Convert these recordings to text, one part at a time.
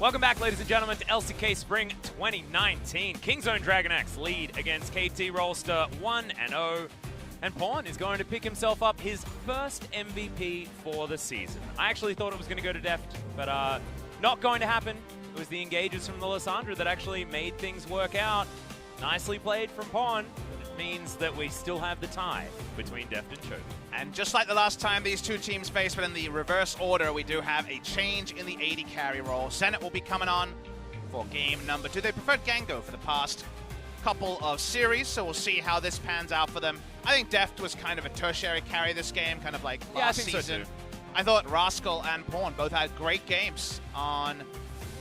Welcome back, ladies and gentlemen, to LCK Spring 2019. KingZone DragonX lead against KT Rolster 1-0. And Pawn is going to pick himself up his first MVP for the season. I actually thought it was going to go to Deft, but not going to happen. It was the engages from the Lissandra that actually made things work out. Nicely played from Pawn. It means that we still have the tie between Deft and Cho. And just like the last time these two teams faced, but in the reverse order, we do have a change in the AD carry role. Zenit will be coming on for game number 2. They preferred Gango for the past couple of series, so we'll see how this pans out for them. I think Deft was kind of a tertiary carry this game, kind of like last season. So I thought Rascal and Pawn both had great games on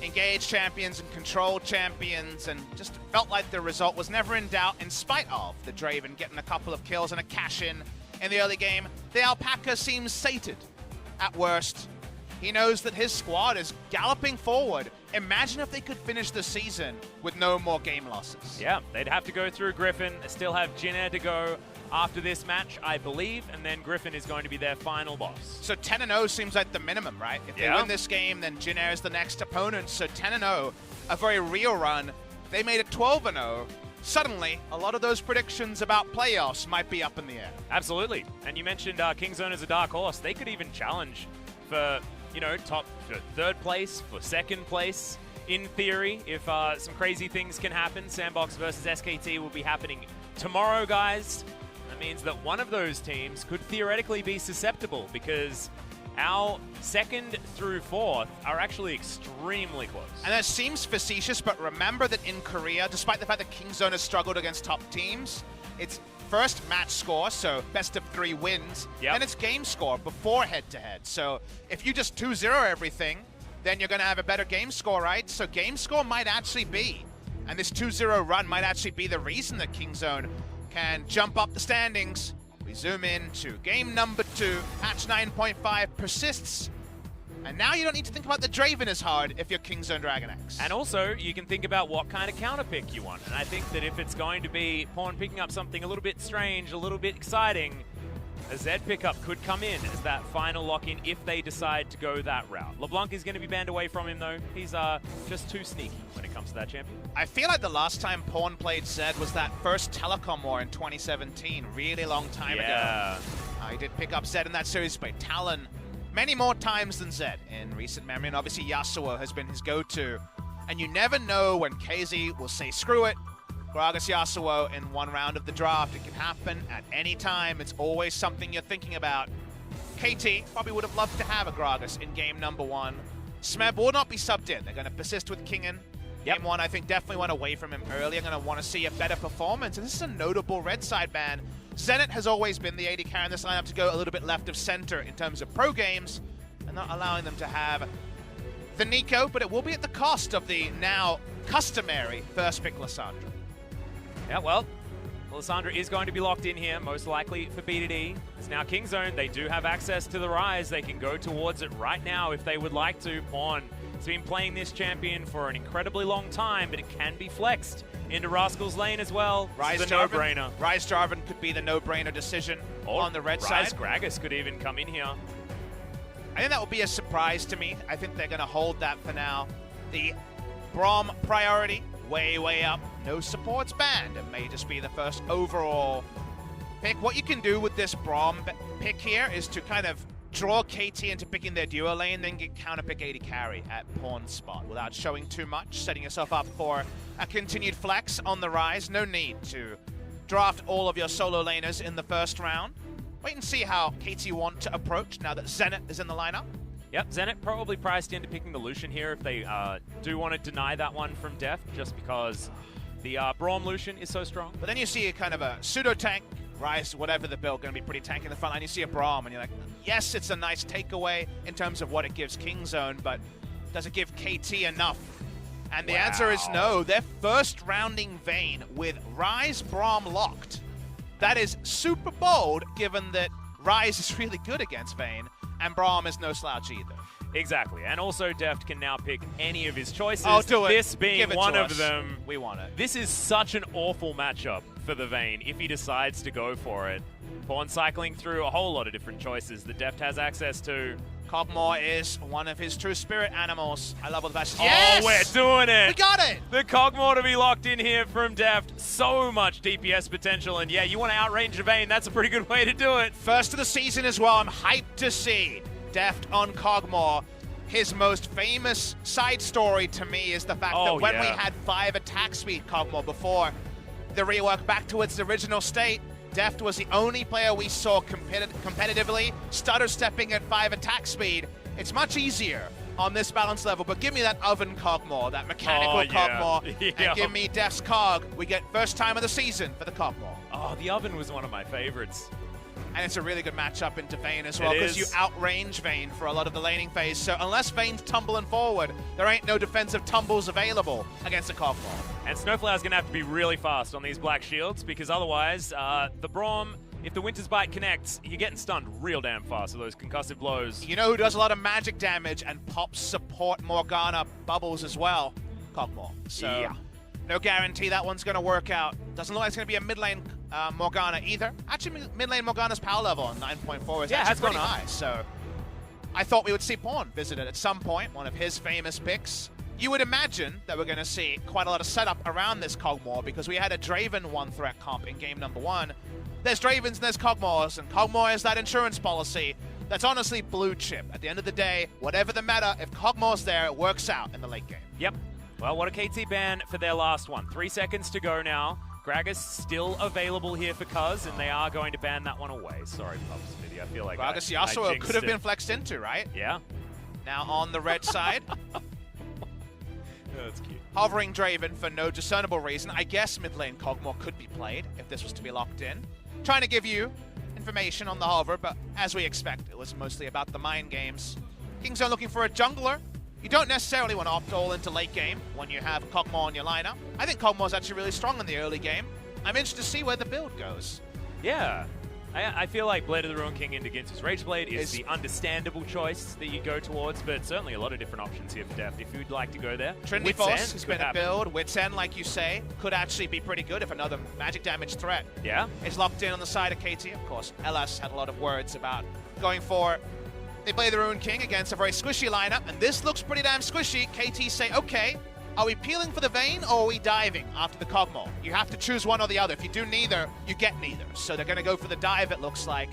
engaged champions and controlled champions, and just felt like the result was never in doubt in spite of the Draven getting a couple of kills and a cash-in the early game. The Alpaca seems sated at worst. He knows that his squad is galloping forward. Imagine if they could finish the season with no more game losses. Yeah, they'd have to go through Griffin. They still have Jin to go after this match, I believe, and then Griffin is going to be their final boss. So 10-0 seems like the minimum, right? If they win this game, then Jin is the next opponent. So 10-0, a very real run. They made it 12-0. Suddenly, a lot of those predictions about playoffs might be up in the air. Absolutely. And you mentioned KingZone as a dark horse. They could even challenge for, you know, for third place, for second place. In theory, if some crazy things can happen, Sandbox versus SKT will be happening tomorrow, guys. That means that one of those teams could theoretically be susceptible, because our second through fourth are actually extremely close. And that seems facetious, but remember that in Korea, despite the fact that KingZone has struggled against top teams, it's first match score, so best of 3 wins, and it's game score before head-to-head. So if you just 2-0 everything, then you're going to have a better game score, right? So game score might actually be, and this 2-0 run might actually be the reason that KingZone can jump up the standings. We zoom in to game number 2. Patch 9.5 persists. And now you don't need to think about the Draven as hard if you're KingZone DragonX. And also, you can think about what kind of counter pick you want. And I think that if it's going to be Pawn picking up something a little bit strange, a little bit exciting, a Zed pickup could come in as that final lock-in if they decide to go that route. LeBlanc is going to be banned away from him, though. He's just too sneaky when it comes to that champion. I feel like the last time Pawn played Zed was that first Telecom war in 2017, really long time ago. He did pick up Zed in that series by Talon many more times than Zed in recent memory, and obviously Yasuo has been his go-to. And you never know when KZ will say, screw it, Gragas Yasuo in one round of the draft. It can happen at any time. It's always something you're thinking about. KT probably would have loved to have a Gragas in game number 1. Smeb will not be subbed in. They're going to persist with Kingen. Game 1, I think, definitely went away from him early. I'm going to want to see a better performance. And this is a notable red side ban. Zenit has always been the AD carry in this lineup to go a little bit left of center in terms of pro games, and not allowing them to have the Nico, but it will be at the cost of the now customary first pick Lissandra. Yeah, well, Lissandra is going to be locked in here, most likely for BDD. It's now KingZone. They do have access to the Rise. They can go towards it right now if they would like to. Pawn has been playing this champion for an incredibly long time, but it can be flexed into Rascal's lane as well. Rise no-brainer. Rise Jarvan could be the no-brainer decision on the red side. Rise Gragas could even come in here. I think that would be a surprise to me. I think they're going to hold that for now. The Braum priority, way, way up. No supports banned. It may just be the first overall pick. What you can do with this Braum pick here is to kind of draw KT into picking their duo lane, then get counter pick AD carry at Pawn spot without showing too much, setting yourself up for a continued flex on the Rise. No need to draft all of your solo laners in the first round. Wait and see how KT want to approach now that Zenit is in the lineup. Yep, Zenit probably priced into picking the Lucian here if they do want to deny that one from Deft, just because the Braum Lucian is so strong. But then you see a kind of a pseudo-tank, Rise, whatever the build, going to be pretty tanky in the front line. You see a Braum, and you're like, yes, it's a nice takeaway in terms of what it gives KingZone, but does it give KT enough? And the answer is no. They're first rounding Vayne with Rise Braum locked. That is super bold, given that Rise is really good against Vayne, and Braum is no slouch either. Exactly, and also Deft can now pick any of his choices. Oh, do it. This being one of us. them. We want it. This is such an awful matchup for the Vayne if he decides to go for it. Pawn cycling through a whole lot of different choices that Deft has access to. Kog'Maw is one of his true spirit animals. I love all the best. Oh, Yes! we're doing it. We got it! The Kog'Maw to be locked in here from Deft. So much DPS potential, and yeah, you want to outrange a Vayne. That's a pretty good way to do it. First of the season as well. I'm hyped to see Deft on Kog'Maw. His most famous side story to me is the fact that when we had 5 attack speed Kog'Maw before the rework back to its original state, Deft was the only player we saw competitively stutter stepping at 5 attack speed. It's much easier on this balance level, but give me that oven Kog'Maw, that mechanical Kog'Maw, and give me Deft's Cog. We get first time of the season for the Kog'Maw. Oh, the oven was one of my favorites. And it's a really good matchup into Vayne as well, because you outrange Vayne for a lot of the laning phase. So unless Vayne's tumbling forward, there ain't no defensive tumbles available against a Kog'Maw. And SnowFlower's going to have to be really fast on these black shields, because otherwise, the Braum, if the Winter's Bite connects, you're getting stunned real damn fast with those concussive blows. You know who does a lot of magic damage and pops support Morgana bubbles as well? Kog'Maw. So no guarantee that one's going to work out. Doesn't look like it's going to be a mid lane Morgana either. Actually, mid lane Morgana's power level on 9.4 is actually pretty high. So I thought we would see Pawn visited at some point, one of his famous picks. You would imagine that we're going to see quite a lot of setup around this Kog'Maw, because we had a Draven 1-threat comp in game number 1. There's Dravens and there's Kog'Maws, and Kog'Maw is that insurance policy that's honestly blue chip. At the end of the day, whatever the meta, if Kog'Maw's there, it works out in the late game. Yep. Well, what a KT ban for their last one. 3 seconds to go now. Gragas still available here for Cuzz, and they are going to ban that one away. Sorry, Pup Smithy. I feel like Gragas Yasuo could have been flexed into, right? Yeah. Now on the red side. That's cute. Hovering Draven for no discernible reason. I guess mid lane Kog'Maw could be played if this was to be locked in. Trying to give you information on the hover, but as we expect, it was mostly about the mind games. KingZone looking for a jungler. You don't necessarily want to opt all into late game when you have Kog'Maw in your lineup. I think Kog'Maw's actually really strong in the early game. I'm interested to see where the build goes. Yeah. I feel like Blade of the Ruined King into Ginsu's Rageblade is the understandable choice that you go towards, but certainly a lot of different options here for Deft if you'd like to go there. Trinity Force has been a build. Wits End, like you say, could actually be pretty good if another magic damage threat is locked in on the side of KT. Of course, LS had a lot of words about going for they play the Ruined King against a very squishy lineup, and this looks pretty damn squishy. KT say, okay, are we peeling for the Vayne or are we diving after the Kog'Maw? You have to choose one or the other. If you do neither, you get neither. So they're going to go for the dive, it looks like.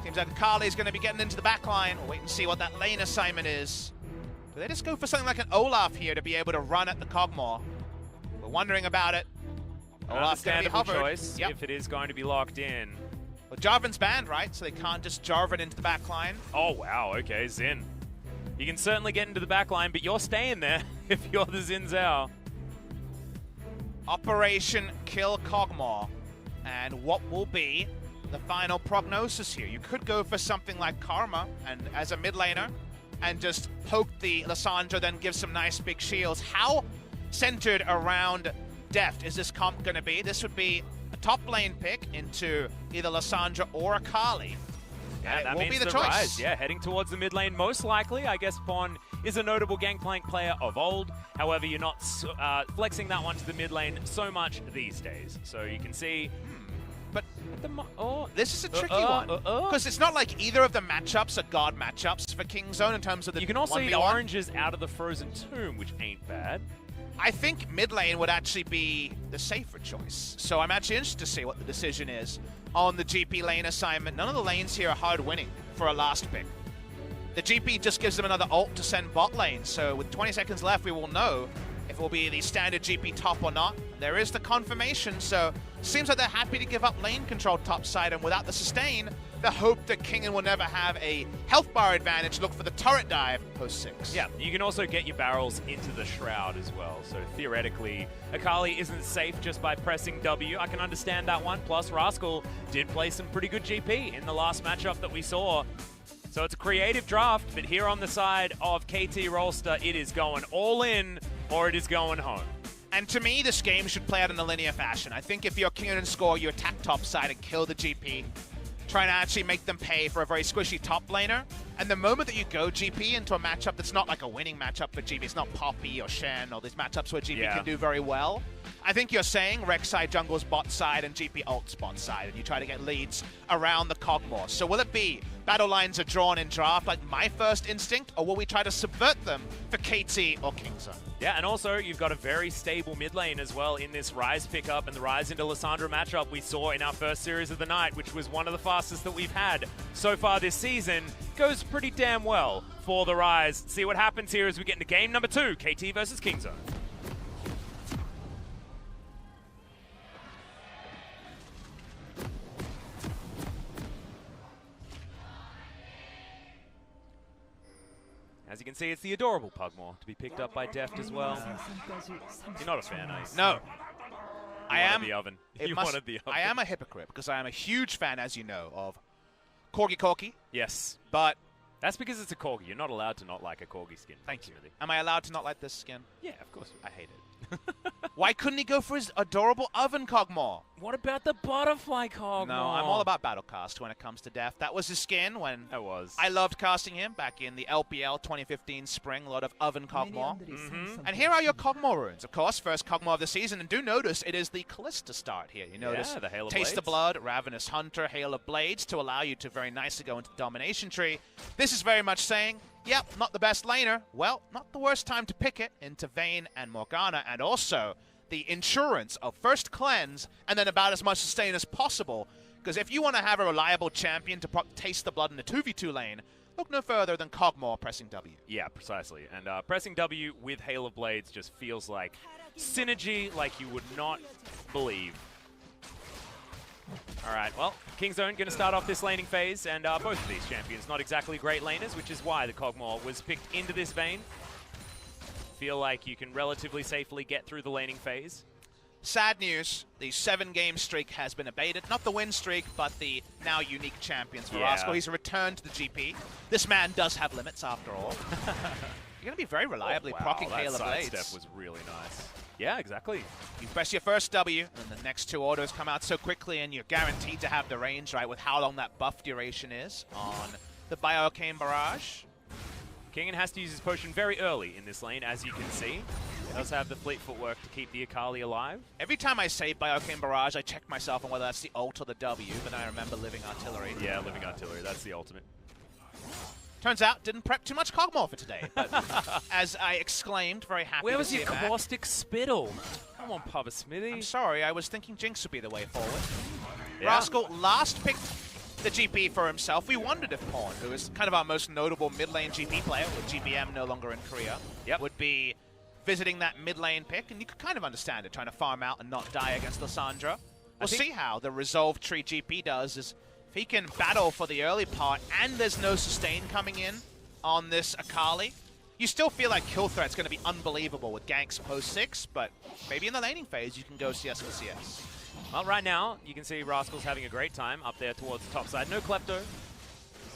Seems like Akali's going to be getting into the back line. We'll wait and see what that lane assignment is. Do they just go for something like an Olaf here to be able to run at the Kog'Maw? We're wondering about it. Olaf's going to be hovered. Choice if it is going to be locked in. Well, Jarvan's banned, right? So they can't just Jarvan into the back line. Oh, wow. Okay, Xin. You can certainly get into the back line, but you're staying there if you're the Xin Zhao. Operation Kill Kog'Maw. And what will be the final prognosis here? You could go for something like Karma and as a mid laner and just poke the Lissandra, then give some nice big shields. How centered around Deft is this comp going to be? This would be a top lane pick into either Lissandra or Akali. Yeah, that will means be the choice. choice. Yeah, heading towards the mid lane most likely. I guess Pawn is a notable Gangplank player of old. However, you're not flexing that one to the mid lane so much these days. So you can see... But this is a tricky one. Because it's not like either of the matchups are god matchups for KingZone in terms of the You can also 1v1. eat oranges out of the Frozen Tomb, which ain't bad. I think mid lane would actually be the safer choice. So I'm actually interested to see what the decision is on the GP lane assignment. None of the lanes here are hard winning for a last pick. The GP just gives them another ult to send bot lane. So with 20 seconds left, we will know if it will be the standard GP top or not. There is the confirmation, so seems like they're happy to give up lane control top side, and without the sustain, the hope that Kingen will never have a health bar advantage. Look for the turret dive post 6. Yeah, you can also get your barrels into the Shroud as well. So theoretically, Akali isn't safe just by pressing W. I can understand that one. Plus, Rascal did play some pretty good GP in the last matchup that we saw. So it's a creative draft, but here on the side of KT Rolster, it is going all in or it is going home. And to me, this game should play out in a linear fashion. I think if you're Kingen and score, you attack top side and kill the GP. Trying to actually make them pay for a very squishy top laner. And the moment that you go GP into a matchup that's not like a winning matchup for GP, it's not Poppy or Shen or these matchups where GP can do very well, I think you're saying Rek'Sai jungles bot side and GP ults bot side, and you try to get leads around the Kog'Maw. So will it be battle lines are drawn in draft like my first instinct, or will we try to subvert them for KT or KingZone? Yeah, and also you've got a very stable mid lane as well in this Ryze pickup, and the Ryze into Lissandra matchup we saw in our first series of the night, which was one of the fastest that we've had so far this season. Goes pretty damn well for the Ryze. See what happens here as we get into game number 2, KT versus KingZone. As you can see, it's the adorable Pugmore to be picked up by Deft as well. You're not a fan, are you? No. I am the oven. You wanted the oven. I am a hypocrite because I am a huge fan, as you know, of Corgi. Yes. But that's because it's a Corgi. You're not allowed to not like a Corgi skin. Thank you. Really. Am I allowed to not like this skin? Yeah, of course. I hate it. Why couldn't he go for his adorable oven Kog'Maw? What about the butterfly Kog'Maw? No, I'm all about Battlecast when it comes to Deft. That was his skin when I loved casting him back in the LPL 2015 spring. A lot of oven Kog'Maw. And here are your Kog'Maw runes. Of course, first Kog'Maw of the season. And do notice it is the Callista start here. You notice the Hail of Taste Blades. the Blood, Ravenous Hunter, Hail of Blades to allow you to very nicely go into the Domination Tree. This is very much saying, yep, not the best laner. Well, not the worst time to pick it into Vayne and Morgana, and also the insurance of first cleanse and then about as much sustain as possible. Because if you want to have a reliable champion to taste the blood in the 2v2 lane, look no further than Kog'Maw pressing W. Yeah, precisely. And pressing W with Hail of Blades just feels like synergy like you would not believe. All right, well, KingZone going to start off this laning phase, and both of these champions not exactly great laners, which is why the Kog'Maw was picked into this vein. Feel like you can relatively safely get through the laning phase. Sad news, the 7-game streak has been abated. Not the win streak, but the now unique champions for Rascal. He's returned to the GP. This man does have limits after all. You're going to be very reliably proccing Hail of Blades. That step was really nice. Yeah, exactly. You press your first W, and the next 2 autos come out so quickly, and you're guaranteed to have the range, right, with how long that buff duration is on the Bioarcane Barrage. Kingen has to use his potion very early in this lane, as you can see. He does have the fleet footwork to keep the Akali alive. Every time I say Bioarcane Barrage, I check myself on whether that's the ult or the W, but I remember Living Artillery. Yeah, Living Artillery, that's the ultimate. Turns out, didn't prep too much Kog'Maw for today. But as I exclaimed, very happy Where to was see your it back. caustic spittle? Come on, Papa Smithy. I'm sorry, I was thinking Jinx would be the way forward. Yeah. Rascal last picked the GP for himself. We wondered if Pawn, who is kind of our most notable mid-lane GP player, with GBM no longer in Korea, would be visiting that mid-lane pick, and you could kind of understand it, trying to farm out and not die against Lissandra. We'll see how the Resolve Tree GP does, is if he can battle for the early part and there's no sustain coming in on this Akali, you still feel like kill threat's going to be unbelievable with ganks post-6, but maybe in the laning phase you can go CS for CS. Well, right now, you can see Rascal's having a great time up there towards the top side. No Klepto,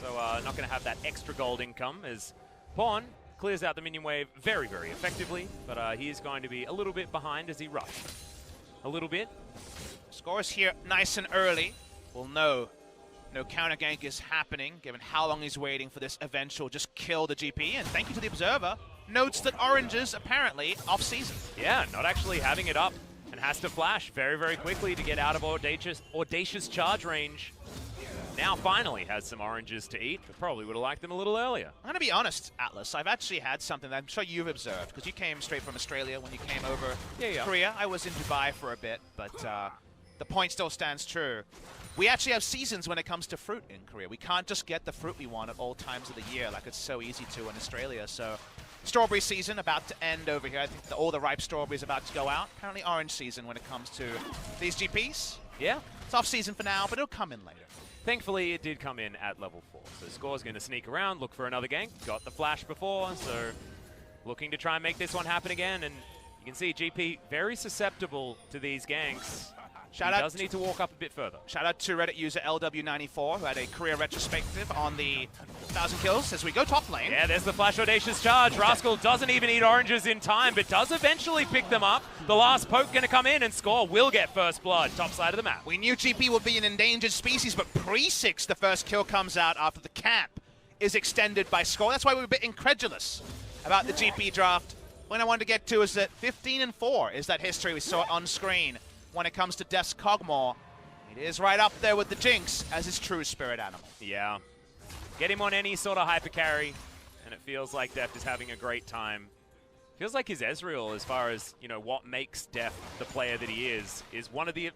so not going to have that extra gold income as Pawn clears out the minion wave very, very effectively, but he is going to be a little bit behind as he rushed. A little bit. Scores here nice and early. We'll know no counter gank is happening, given how long he's waiting for this eventual just kill the GP. And thank you to the Observer, notes that Orange is apparently off-season. Yeah, not actually having it up, and has to flash very, very quickly to get out of audacious charge range. Now finally has some oranges to eat, but probably would have liked them a little earlier. I'm going to be honest, Atlas. I've actually had something that I'm sure you've observed, because you came straight from Australia when you came over to Korea. I was in Dubai for a bit, but the point still stands true. We actually have seasons when it comes to fruit in Korea. We can't just get the fruit we want at all times of the year like it's so easy to in Australia. So strawberry season about to end over here. I think all the ripe strawberries about to go out. Apparently orange season when it comes to these GPs. Yeah. It's off season for now, but it'll come in later. Thankfully, it did come in at level 4. So Score's going to sneak around, look for another gank. Got the flash before, so looking to try and make this one happen again. And you can see GP very susceptible to these ganks. He does need to walk up a bit further. Shout out to Reddit user LW94, who had a career retrospective on the 1,000 kills as we go top lane. Yeah, there's the flash audacious charge. Rascal doesn't even eat oranges in time, but does eventually pick them up. The last poke going to come in, and Score will get first blood, top side of the map. We knew GP would be an endangered species, but pre-6, the first kill comes out after the camp is extended by score. That's why we were a bit incredulous about the GP draft. What I wanted to get to is that 15-4 is that history we saw on screen when it comes to Deft's Kog'Maw. It is right up there with the Jinx as his true spirit animal. Yeah. Get him on any sort of hyper carry, and it feels like Deft is having a great time. Feels like his Ezreal, as far as, you know, what makes Deft the player that he is one of the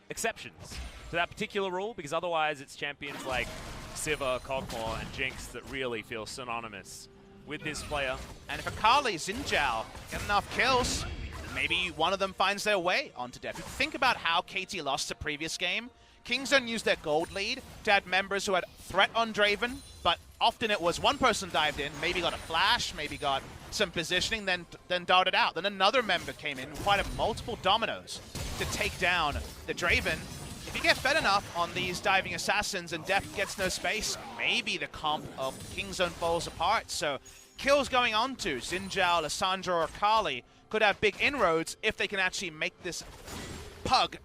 exceptions to that particular rule, because otherwise it's champions like Sivir, Kog'Maw, and Jinx that really feel synonymous with this player. And if Akali, Xin get enough kills, maybe one of them finds their way onto Deft. Think about how KT lost the previous game. KingZone used their gold lead to add members who had threat on Draven, but often it was one person dived in, maybe got a flash, maybe got some positioning, then darted out. Then another member came in, quite a multiple dominoes to take down the Draven. If you get fed enough on these diving assassins and Deft gets no space, maybe the comp of KingZone falls apart. So kills going on to Xin, Lissandra, or Akali could have big inroads if they can actually make this pug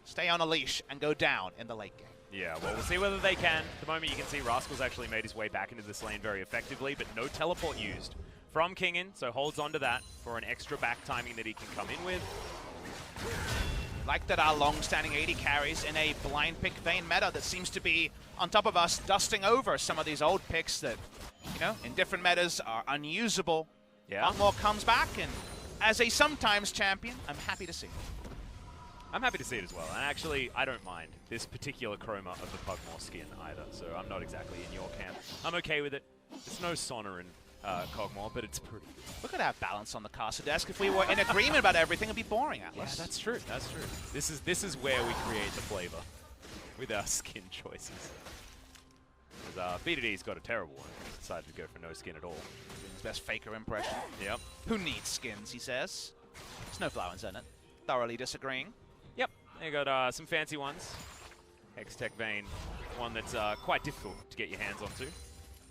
stay on a leash and go down in the late game. Yeah, well, we'll see whether they can. At the moment, you can see Rascal's actually made his way back into this lane very effectively, but no teleport used from Kingen, so holds on to that for an extra back timing that he can come in with. Like that our long-standing AD carries in a blind pick Vayne meta that seems to be on top of us, dusting over some of these old picks that, you know, in different metas are unusable. Yeah. Kog'Maw comes back, and as a sometimes champion, I'm happy to see it. I'm happy to see it as well, and actually, I don't mind this particular chroma of the Kog'Maw skin either, so I'm not exactly in your camp. I'm okay with it. There's no Sona in Kog'Maw, but it's pretty. Look at our balance on the caster desk. If we were in agreement about everything, it'd be boring, Atlas. Yeah, that's true. That's true. This is where we create the flavor with our skin choices. Because BDD's got a terrible one. He's decided to go for no skin at all. His best FLICKR impression. Yep. Who needs skins, he says. SnowFlower's in it. Thoroughly disagreeing. Yep. You got some fancy ones. Hextech Vayne, one that's quite difficult to get your hands onto.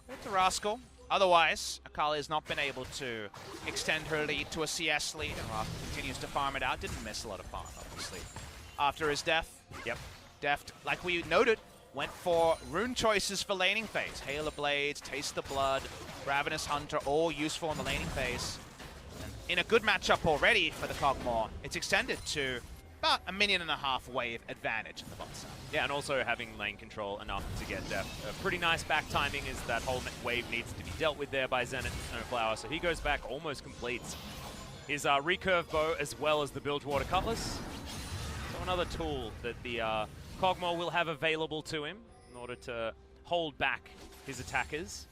It's a Rascal. Otherwise, Akali has not been able to extend her lead to a CS lead, and Rascal continues to farm it out. Didn't miss a lot of farm, obviously. After his death, Deft, like we noted, went for rune choices for laning phase. Hail of Blades, Taste the Blood, Ravenous Hunter, all useful in the laning phase. And in a good matchup already for the Kog'Maw, it's extended to about a 1.5 minion wave advantage in the bot side. Yeah, and also having lane control enough to get Deft. A pretty nice back timing is that whole wave needs to be dealt with there by Zenit and SnowFlower, so he goes back, almost completes his recurve bow as well as the Bilgewater Cutlass. So another tool that the Kog'Maw will have available to him in order to hold back his attackers.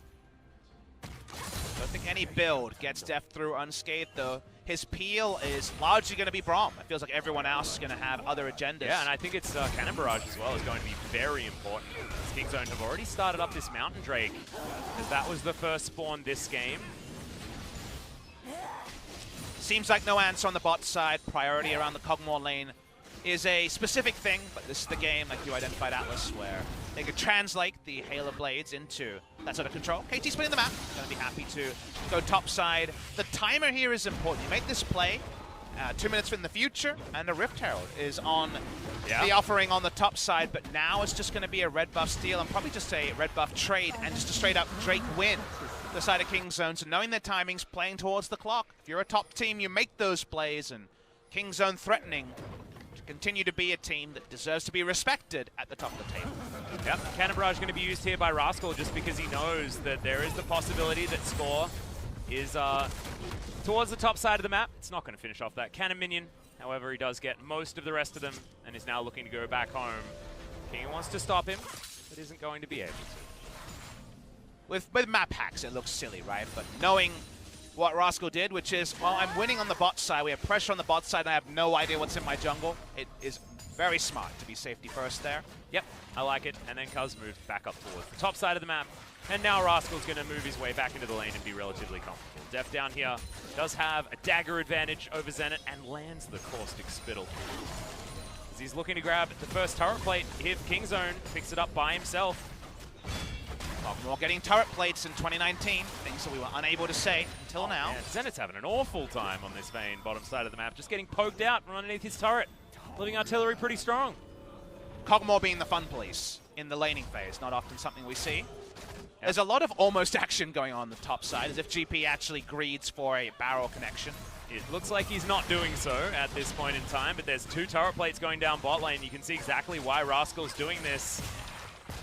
I don't think any build gets Deft through unscathed, though. His peel is largely going to be Braum. It feels like everyone else is going to have other agendas. Yeah, and I think it's Cannon Barrage as well is going to be very important. KingZone have already started up this Mountain Drake, as that was the first spawn this game. Seems like no answer on the bot side. Priority around the Kog'Maw lane is a specific thing, but this is the game, like you identified, Atlas, where they could translate the Hail of Blades into that sort of control. KT spinning the map, going to be happy to go top side. The timer here is important. You make this play 2 minutes in the future, and the Rift Herald is on the offering on the top side, but now it's just going to be a red buff steal and probably just a red buff trade and just a straight up Drake win. The side of KingZone, so knowing their timings, playing towards the clock. If you're a top team, you make those plays, and KingZone threatening to continue to be a team that deserves to be respected at the top of the table. Yep, Cannon Barrage going to be used here by Rascal just because he knows that there is the possibility that Score is towards the top side of the map. It's not going to finish off that Cannon minion. However, he does get most of the rest of them and is now looking to go back home. King wants to stop him, but isn't going to be able to. With map hacks, it looks silly, right? But knowing what Rascal did, which is, well, I'm winning on the bot side, we have pressure on the bot side, and I have no idea what's in my jungle. It is very smart to be safety first there. Yep, I like it. And then Cuzz moves back up towards the top side of the map. And now Rascal's going to move his way back into the lane and be relatively comfortable. Deft down here does have a dagger advantage over Zenit and lands the Caustic Spittle. As he's looking to grab the first turret plate, if KingZone picks it up by himself. Kog'Maw getting turret plates in 2019, things that we were unable to say until now. Man, Zenit's having an awful time on this Vayne bottom side of the map, just getting poked out from underneath his turret. Living artillery pretty strong. Kog'Maw being the fun police in the laning phase, not often something we see. There's a lot of almost action going on the top side, as if GP actually greeds for a barrel connection. It looks like he's not doing so at this point in time, but there's 2 turret plates going down bot lane. You can see exactly why Rascal's doing this.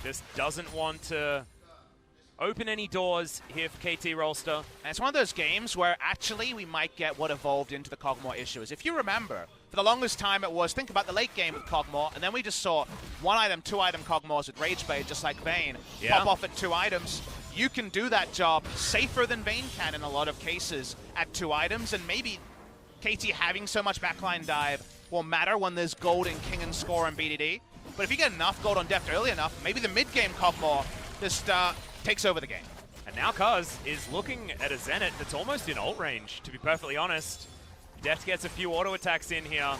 Just doesn't want to open any doors here for KT Rolster. And it's one of those games where actually we might get what evolved into the Kog'Maw issue. Is if you remember, for the longest time it was, think about the late game with Kog'Maw, and then we just saw 1-item, 2-item Kog'Maws with Rage Blade, just like Vayne, pop off at 2 items. You can do that job safer than Vayne can in a lot of cases at 2 items, and maybe KT having so much backline dive will matter when there's gold in Kingen score and BDD. But if you get enough gold on Deft early enough, maybe the mid-game Kog'Maw just takes over the game. And now Cuzz is looking at a Zenit that's almost in ult range, to be perfectly honest. Deft gets a few auto attacks in here.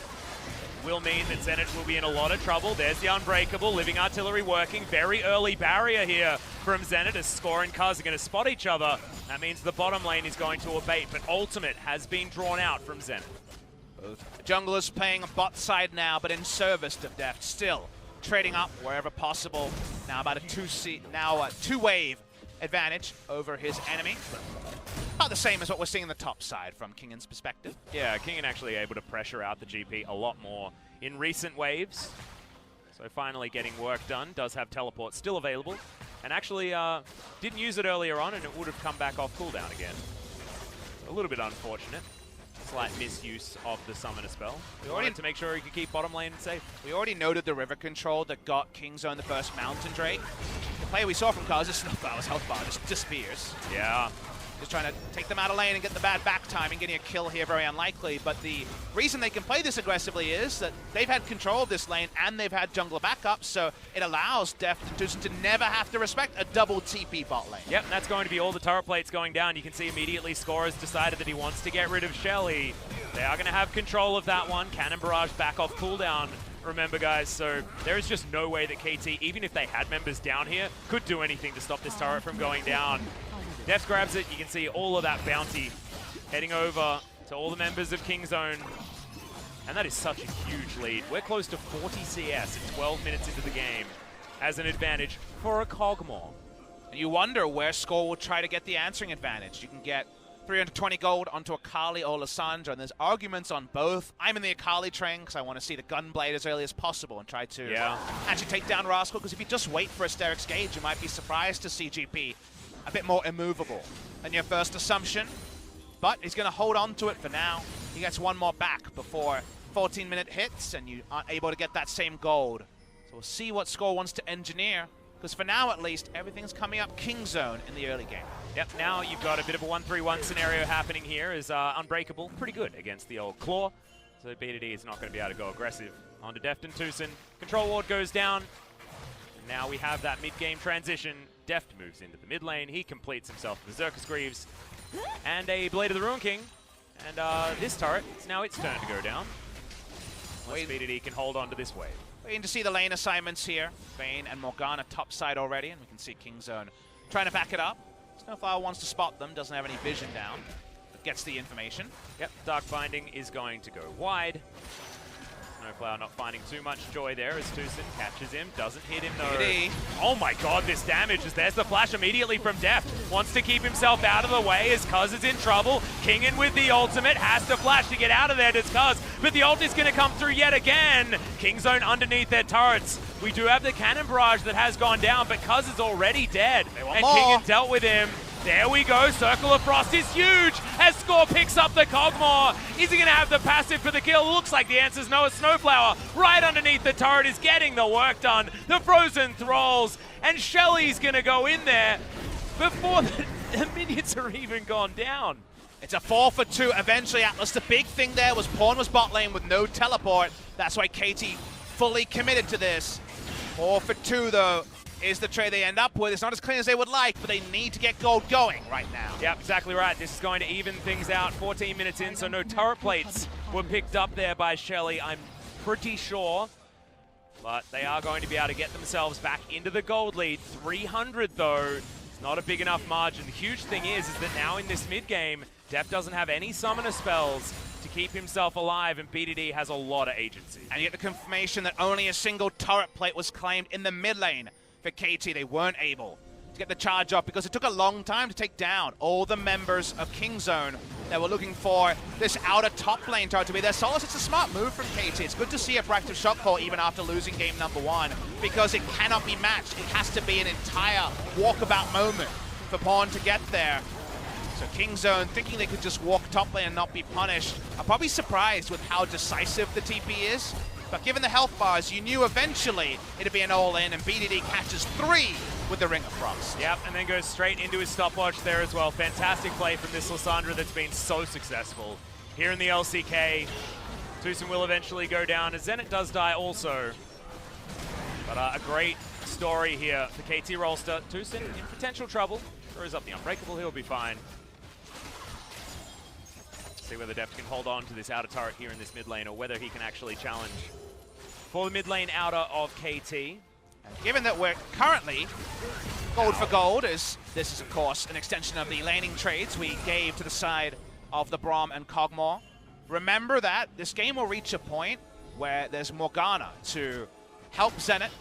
Will mean that Zenit will be in a lot of trouble. There's the Unbreakable, Living Artillery working. Very early barrier here from Zenit as Score and Cuzz are going to spot each other. That means the bottom lane is going to abate, but Ultimate has been drawn out from Zenit. Both junglers playing bot side now, but in service of Deft. Still trading up wherever possible. Now about a 2-wave advantage over his enemy. About the same as what we're seeing in the top side from Kingen's perspective. Yeah, Kingen actually able to pressure out the GP a lot more in recent waves. So finally getting work done. Does have teleport still available. And actually didn't use it earlier on, and it would have come back off cooldown again. A little bit unfortunate. Slight misuse of the summoner spell. We wanted to make sure he could keep bottom lane safe. We already noted the river control that got KingZone the first Mountain Drake. The play we saw from Cuzz is SnowFlower's health bar just disappears. Yeah. Just trying to take them out of lane and get the bad back timing. Getting a kill here, very unlikely. But the reason they can play this aggressively is that they've had control of this lane and they've had jungler backup, so it allows Deft and TusiN to never have to respect a double TP bot lane. Yep, and that's going to be all the turret plates going down. You can see immediately Score has decided that he wants to get rid of Shelly. They are going to have control of that one. Cannon Barrage back off cooldown, remember guys, so there is just no way that KT, even if they had members down here, could do anything to stop this turret from going down. Deft grabs it, you can see all of that bounty heading over to all the members of KingZone. And that is such a huge lead. We're close to 40 CS at 12 minutes into the game as an advantage for a Kog'Maw. And you wonder where Score will try to get the answering advantage. You can get 320 gold onto Akali or Lissandra, and there's arguments on both. I'm in the Akali train because I want to see the Gunblade as early as possible and try to actually take down Rascal, because if you just wait for Asterix Gauge, you might be surprised to see GP a bit more immovable than your first assumption. But he's going to hold on to it for now. He gets one more back before 14-minute hits, and you aren't able to get that same gold. So we'll see what Score wants to engineer, because for now at least, everything's coming up KingZone in the early game. Yep, now you've got a bit of a 1-3-1 scenario happening here as Unbreakable, pretty good against the old Claw. So BDD is not going to be able to go aggressive. On to Deft and TusiN. Control ward goes down. And now we have that mid-game transition. Deft moves into the mid lane. He completes himself with Berserker's Greaves and a Blade of the Ruin King. And this turret, it's now its turn to go down. Unless BDD can hold on to this wave. Waiting to see the lane assignments here. Vayne and Morgana top side already, and we can see KingZone trying to back it up. SnowFlower wants to spot them, doesn't have any vision down, but gets the information. Yep, Dark Binding is going to go wide. SnowFlower not finding too much joy there as TusiN catches him, doesn't hit him though. Oh my god, this damage, as there's the flash immediately from Deft. Wants to keep himself out of the way as Cuzz is in trouble. Kingen with the ultimate, has to flash to get out of there, does Cuzz, but the ult is going to come through yet again. KingZone underneath their turrets. We do have the Cannon Barrage that has gone down, but Cuzz is already dead. And Kingen dealt with him. There we go, Circle of Frost is huge as Score picks up the Kog'Maw. Is he going to have the passive for the kill? Looks like the answer's no. It's SnowFlower right underneath the turret is getting the work done. The Frozen Thralls, and Shelly's going to go in there before the minions are even gone down. It's a 4-for-2 eventually, Atlas. The big thing there was Pawn was bot lane with no teleport. That's why KT fully committed to this. 4-for-2 though is the trade they end up with. It's not as clean as they would like, but they need to get gold going right now. Yep, exactly right. This is going to even things out. 14 minutes in, so no turret plates were picked up there by Shelly, I'm pretty sure. But they are going to be able to get themselves back into the gold lead. 300 though, it's not a big enough margin. The huge thing is that now in this mid game, Deft doesn't have any summoner spells to keep himself alive, and BDD has a lot of agency. And you get the confirmation that only a single turret plate was claimed in the mid lane. For KT, they weren't able to get the charge off because it took a long time to take down all the members of KingZone that were looking for this outer top lane to be their solace. It's a smart move from KT. It's good to see a proactive shot call even after losing game number 1 because it cannot be matched. It has to be an entire walkabout moment for Pawn to get there. So KingZone, thinking they could just walk top lane and not be punished, are probably surprised with how decisive the TP is. But given the health bars, you knew eventually it'd be an all-in, and BDD catches 3 with the Ring of Frost. Yep, and then goes straight into his stopwatch there as well. Fantastic play from this Lissandra that's been so successful here in the LCK. TusiN will eventually go down, as Zenit does die also. But a great story here for KT Rolster. TusiN in potential trouble. Throws up the Unbreakable, he'll be fine. See whether Deft can hold on to this outer turret here in this mid lane, or whether he can actually challenge for the mid lane outer of KT. And given that we're currently gold for gold, as this is of course an extension of the laning trades we gave to the side of the Braum and Kog'Maw, remember that this game will reach a point where there's Morgana to help Zenit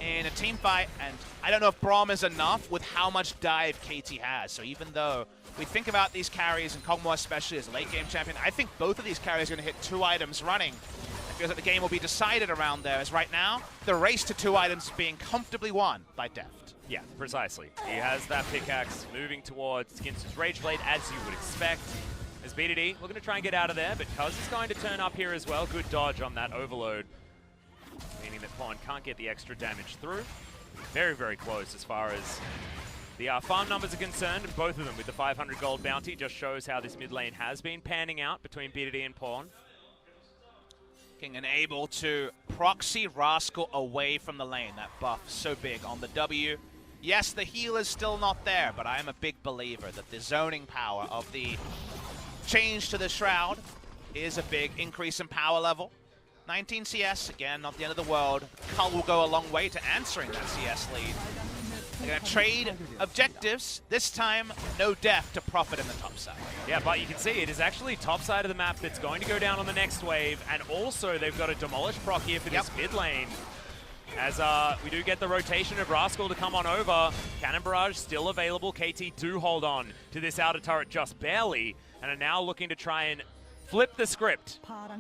in a team fight, and I don't know if Braum is enough with how much dive KT has. So even though we think about these carries, and Kog'Maw especially as a late game champion, I think both of these carries are going to hit 2 items running. It feels like the game will be decided around there, as right now, the race to 2 items is being comfortably won by Deft. Yeah, precisely. He has that pickaxe moving towards Ginsu's Rage Blade, as you would expect. As BDD, we're going to try and get out of there, but Cuzz is going to turn up here as well. Good dodge on that overload, meaning that Pawn can't get the extra damage through. Very, very close as far as the farm numbers are concerned, and both of them with the 500 gold bounty just shows how this mid lane has been panning out between BDD and Pawn. Kingen able to proxy Rascal away from the lane. That buff so big on the W. Yes, the heal is still not there, but I am a big believer that the zoning power of the change to the Shroud is a big increase in power level. 19 CS, again, not the end of the world. Cull will go a long way to answering that CS lead. They're going to trade objectives. This time, no Deft to profit in the top side. Yeah, but you can see it is actually top side of the map that's going to go down on the next wave, and also they've got a Demolish proc here for this mid lane. As we do get the rotation of Rascal to come on over. Cannon Barrage still available. KT do hold on to this outer turret just barely, and are now looking to try and flip the script.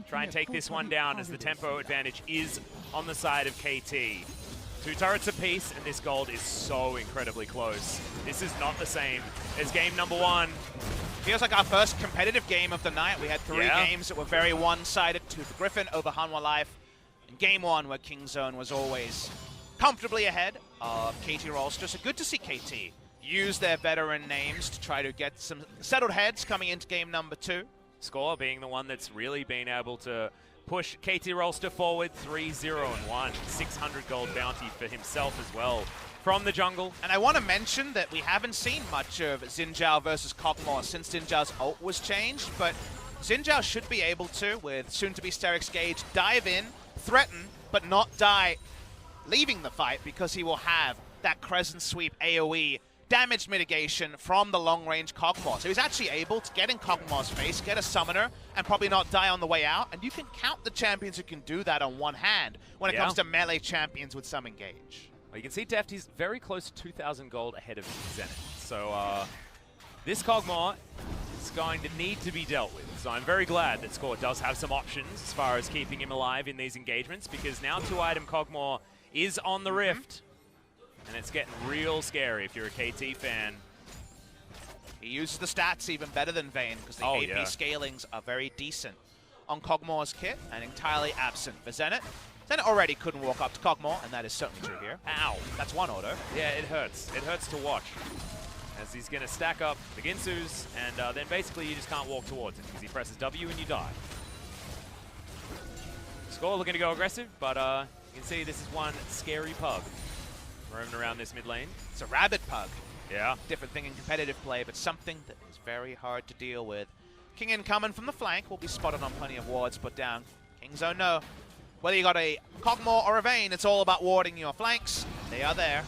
Try and take this one down, as the tempo advantage is on the side of KT. 2 turrets apiece, and this gold is so incredibly close. This is not the same as game number 1. Feels like our first competitive game of the night. We had 3 games that were very one-sided. 2 for Griffin over Hanwha Life. In game 1, where KingZone was always comfortably ahead of KT Rolster. So good to see KT use their veteran names to try to get some settled heads coming into game number 2. Score being the one that's really been able to push KT Rolster forward 3-0-1. 600 gold bounty for himself as well from the jungle. And I want to mention that we haven't seen much of Xin Zhao versus Kog'Maw since Xin Zhao's ult was changed, but Xin Zhao should be able to, with soon-to-be Sterix Gage, dive in, threaten, but not die leaving the fight, because he will have that Crescent Sweep AoE damage mitigation from the long-range Kog'Maw. So he's actually able to get in Kog'Maw's face, get a summoner, and probably not die on the way out. And you can count the champions who can do that on one hand when it comes to melee champions with some engage. Well, you can see Deft, he's very close to 2,000 gold ahead of Zenit. So this Kog'Maw is going to need to be dealt with. So I'm very glad that Score does have some options as far as keeping him alive in these engagements, because now 2-item Kog'Maw is on the Rift. And it's getting real scary if you're a KT fan. He uses the stats even better than Vayne, because the AP scalings are very decent on Kog'Maw's kit and entirely absent for Zenit. Zenit already couldn't walk up to Kog'Maw, and that is certainly true here. Ow. That's one auto. Yeah, it hurts. It hurts to watch, as he's going to stack up the Ginsus, and then basically you just can't walk towards it, because he presses W and you die. Score looking to go aggressive, but you can see this is one scary pug roaming around this mid lane. It's a rabid pug. Yeah. Different thing in competitive play, but something that is very hard to deal with. Kingen coming from the flank will be spotted on plenty of wards, put down. KingZone no. Whether you got a Kog'Maw or a Vayne, it's all about warding your flanks. They are there.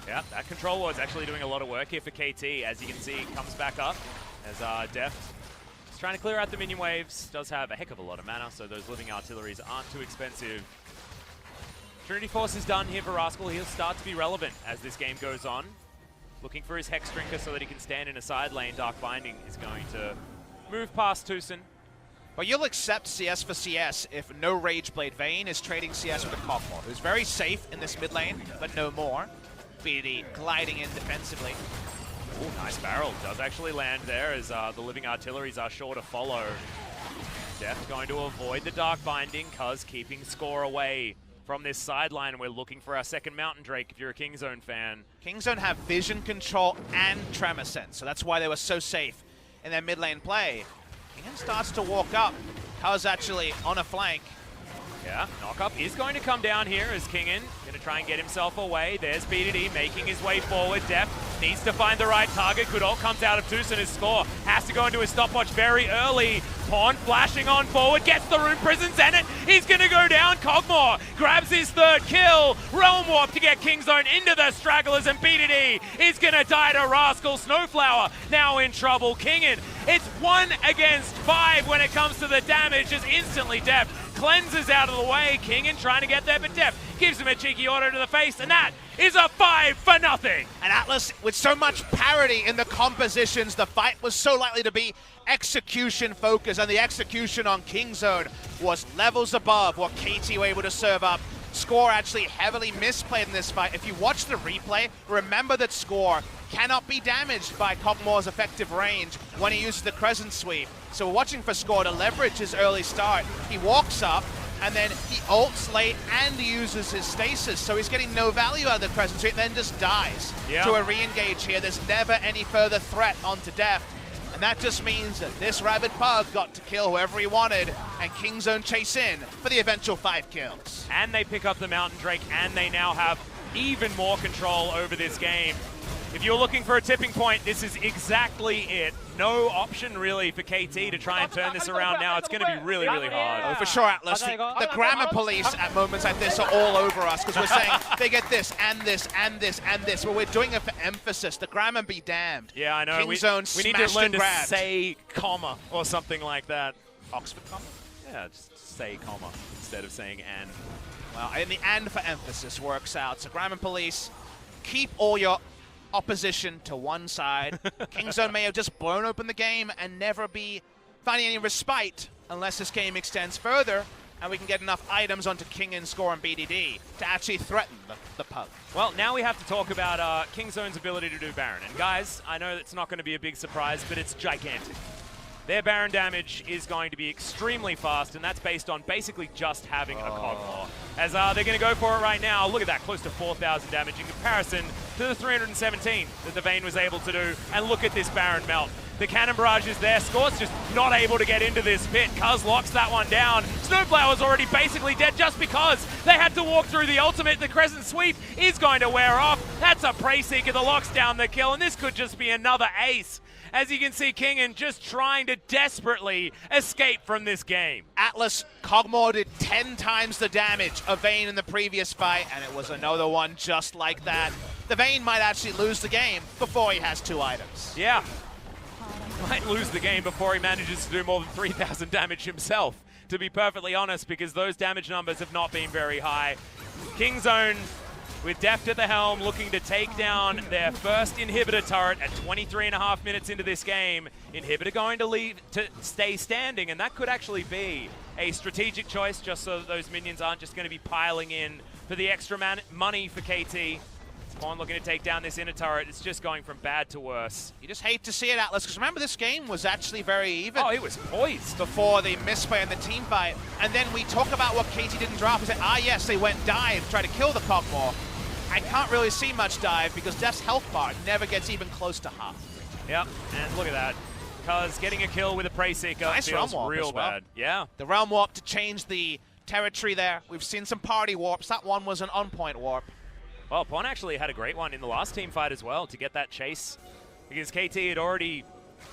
Yeah, that control ward's actually doing a lot of work here for KT. As you can see, it comes back up as Deft is trying to clear out the minion waves. Does have a heck of a lot of mana, so those living artilleries aren't too expensive. Trinity Force is done here for Rascal. He'll start to be relevant as this game goes on. looking for his Hex Drinker so that he can stand in a side lane. Dark Binding is going to move past TusiN. But you'll accept CS for CS if no Rageblade. Vayne is trading CS with a Cogmore, who's very safe in this mid lane, but no more. BD gliding in defensively. Ooh, nice barrel. Does actually land there as the Living Artilleries are sure to follow. Deft going to avoid the Dark Binding. Cuzz keeping score away from this sideline. We're looking for our second Mountain Drake if you're a KingZone fan. KingZone have vision control and tremor sense, so that's why they were so safe in their mid lane play. Kingen starts to walk up. Cuzz actually on a flank. Yeah, knock-up is going to come down here as Kingen going to try and get himself away. There's BDD making his way forward. Deft needs to find the right target. Good all comes out of TusiN. His score has to go into his stopwatch very early. Pawn flashing on forward, gets the Rune Prison Zenit. He's going to go down. Cogmore grabs his third kill. Realm Warp to get KingZone into the stragglers, and BDD is going to die to Rascal. SnowFlower now in trouble. Kingen, it's 1 against 5 when it comes to the damage, as instantly Deft cleanses out of the way. Kingen trying to get there, but Deft gives him a cheeky auto to the face, and that is a 5-0. And Atlas, with so much parity in the compositions, the fight was so likely to be execution focused, and the execution on KingZone was levels above what KT were able to serve up. Score actually heavily misplayed in this fight. If you watch the replay, remember that Score cannot be damaged by Cogmore's effective range when he uses the Crescent Sweep. So we're watching for Score to leverage his early start. He walks up, and then he ults late and uses his stasis, so he's getting no value out of the Crescent Sweep, then just dies to a re-engage here. There's never any further threat onto Deft. And that just means that this Rabid Pug got to kill whoever he wanted, and KingZone chase in for the eventual 5 kills. And they pick up the Mountain Drake, and they now have even more control over this game. If you're looking for a tipping point, this is exactly it. No option really for KT to try and turn this around now. It's going to be really, really hard. Oh, for sure, Atlas. The grammar police at moments like this are all over us because we're saying they get this and this and this and this. Well, we're doing it for emphasis. The grammar be damned. Yeah, I know. KingZone we need to learn to grabbed. say comma or something like that. Oxford comma? Yeah, just say comma instead of saying and. Well, in the and for emphasis works out. So grammar police, keep all your opposition to one side. KingZone may have just blown open the game and never be finding any respite unless this game extends further and we can get enough items onto Kingen, Score, and BDD to actually threaten the Pug. Well, now we have to talk about KingZone's ability to do Baron. And guys, I know it's not going to be a big surprise, but it's gigantic. Their Baron damage is going to be extremely fast, and that's based on basically just having a Cogmore. As they're going to go for it right now. Look at that, close to 4,000 damage in comparison to the 317 that the Vayne was able to do. And look at this Baron melt. The Cannon Barrage is there. Score's just not able to get into this pit. Cuzz locks that one down. SnowFlower's already basically dead just because they had to walk through the ultimate. The Crescent Sweep is going to wear off. That's a Prey Seeker that locks down the kill, and this could just be another ace. As you can see, Kingen just trying to desperately escape from this game. Atlas, Cogmore did 10 times the damage of Vayne in the previous fight, and it was another one just like that. The Vayne might actually lose the game before he has 2 items. Yeah. Might lose the game before he manages to do more than 3,000 damage himself, to be perfectly honest, because those damage numbers have not been very high. KingZone, with Deft at the helm, looking to take down their first inhibitor turret at 23.5 minutes into this game. Inhibitor going to stay standing, and that could actually be a strategic choice just so that those minions aren't just going to be piling in for the extra money for KT. Spawn looking to take down this inner turret. It's just going from bad to worse. You just hate to see it, Atlas, because remember this game was actually very even. Oh, it was poised. Before the misplay in the team fight. And then we talk about what KT didn't drop. We say, yes, they went dive to try to kill the Cogmore. I can't really see much dive because Deft's health bar never gets even close to half. Yep, and look at that. Cuzz getting a kill with a Prey Seeker nice feels realm warp real as well. bad. Yeah. The realm warp to change the territory there. We've seen some party warps. That one was an on-point warp. Well, Pon actually had a great one in the last team fight as well to get that chase, because KT had already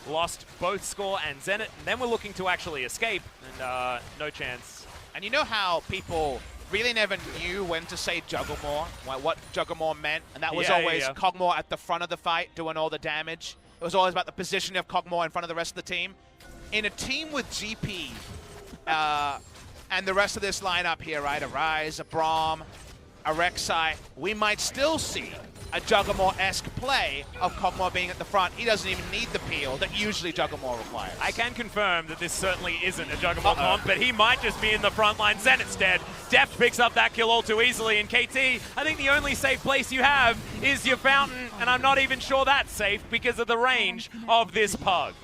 lost both Score and Zenit, and then we're looking to actually escape, and no chance. And you know how people really never knew when to say Jugglemore, what Jugglemore meant, and that was always Cogmore at the front of the fight doing all the damage. It was always about the positioning of Cogmore in front of the rest of the team. In a team with GP and the rest of this lineup here, right, a Ryze, a Braum, a Rek'Sai, we might still see a Juggermore-esque play of Kog'Maw being at the front. He doesn't even need the peel that usually Juggermore requires. I can confirm that this certainly isn't a Juggermore comp, but he might just be in the front line. Zen instead. Deft picks up that kill all too easily, and KT, I think the only safe place you have is your fountain, and I'm not even sure that's safe because of the range of this pug.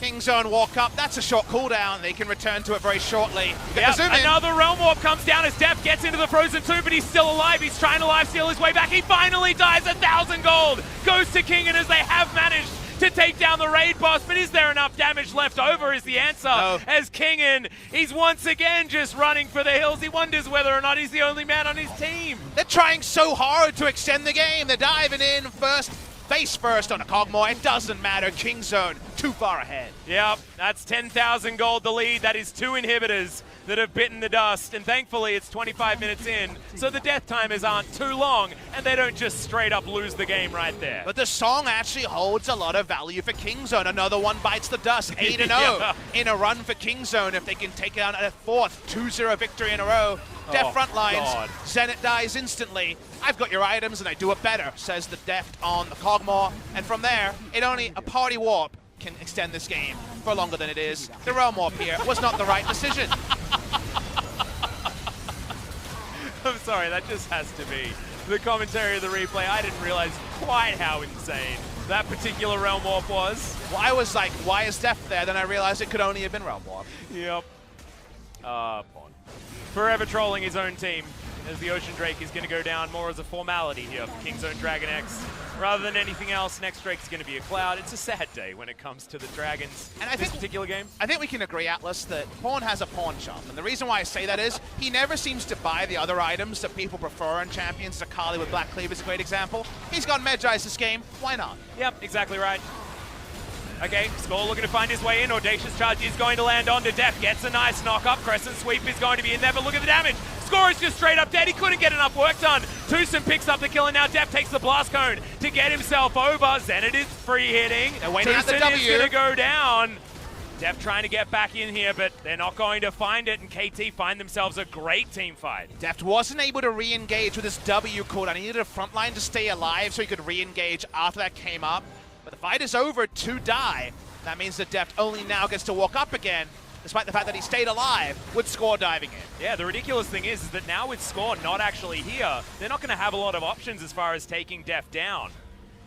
KingZone walk up, that's a short cooldown. They can return to it very shortly. Yep, another Realm Warp comes down as Deft gets into the Frozen 2, but he's still alive. He's trying to lifesteal his way back. He finally dies. 1,000 gold goes to Kingen as they have managed to take down the raid boss, but is there enough damage left over is the answer. No. As Kingen, he's once again just running for the hills. He wonders whether or not he's the only man on his team. They're trying so hard to extend the game. They're diving in first. Face first on a Kog'Maw, it doesn't matter. KingZone, too far ahead. Yep, that's 10,000 gold the lead. That is 2 inhibitors that have bitten the dust, and thankfully it's 25 minutes in, so the death timers aren't too long, and they don't just straight up lose the game right there. But the song actually holds a lot of value for KingZone. Another one bites the dust, 8-0 in a run for KingZone if they can take out a 4th 2-0 victory in a row. Deft front lines, Zenit dies instantly. I've got your items and I do it better, says the Deft on the Kog'Maw. And from there, a party warp can extend this game for longer than it is. The Realm Warp here was not the right decision. I'm sorry, that just has to be the commentary of the replay. I didn't realize quite how insane that particular Realm Warp was. Well, I was like, why is Deft there? Then I realized it could only have been Realm Warp. Yep. Forever trolling his own team, as the Ocean Drake is going to go down more as a formality here for KingZone DragonX. Rather than anything else, next Drake's going to be a Cloud. It's a sad day when it comes to the Dragons in this particular game. I think we can agree, Atlas, that Pawn has a pawn shop. And the reason why I say that is he never seems to buy the other items that people prefer in Champions. Akali with Black Cleave is a great example. He's got Medjai's this game. Why not? Yep, exactly right. Okay, Score looking to find his way in. Audacious Charge is going to land onto Deft. Gets a nice knock-up. Crescent Sweep is going to be in there, but look at the damage. Score is just straight up dead. He couldn't get enough work done. TusiN picks up the kill, and now Deft takes the Blast Cone to get himself over. Zenit is free hitting. TusiN is going to go down. Deft trying to get back in here, but they're not going to find it, and KT find themselves a great team fight. Deft wasn't able to re-engage with his W cooldown. He needed a front line to stay alive so he could re-engage after that came up. But the fight is over to die. That means that Deft only now gets to walk up again, despite the fact that he stayed alive with Score diving in. Yeah, the ridiculous thing is that now with Score not actually here, they're not going to have a lot of options as far as taking Deft down.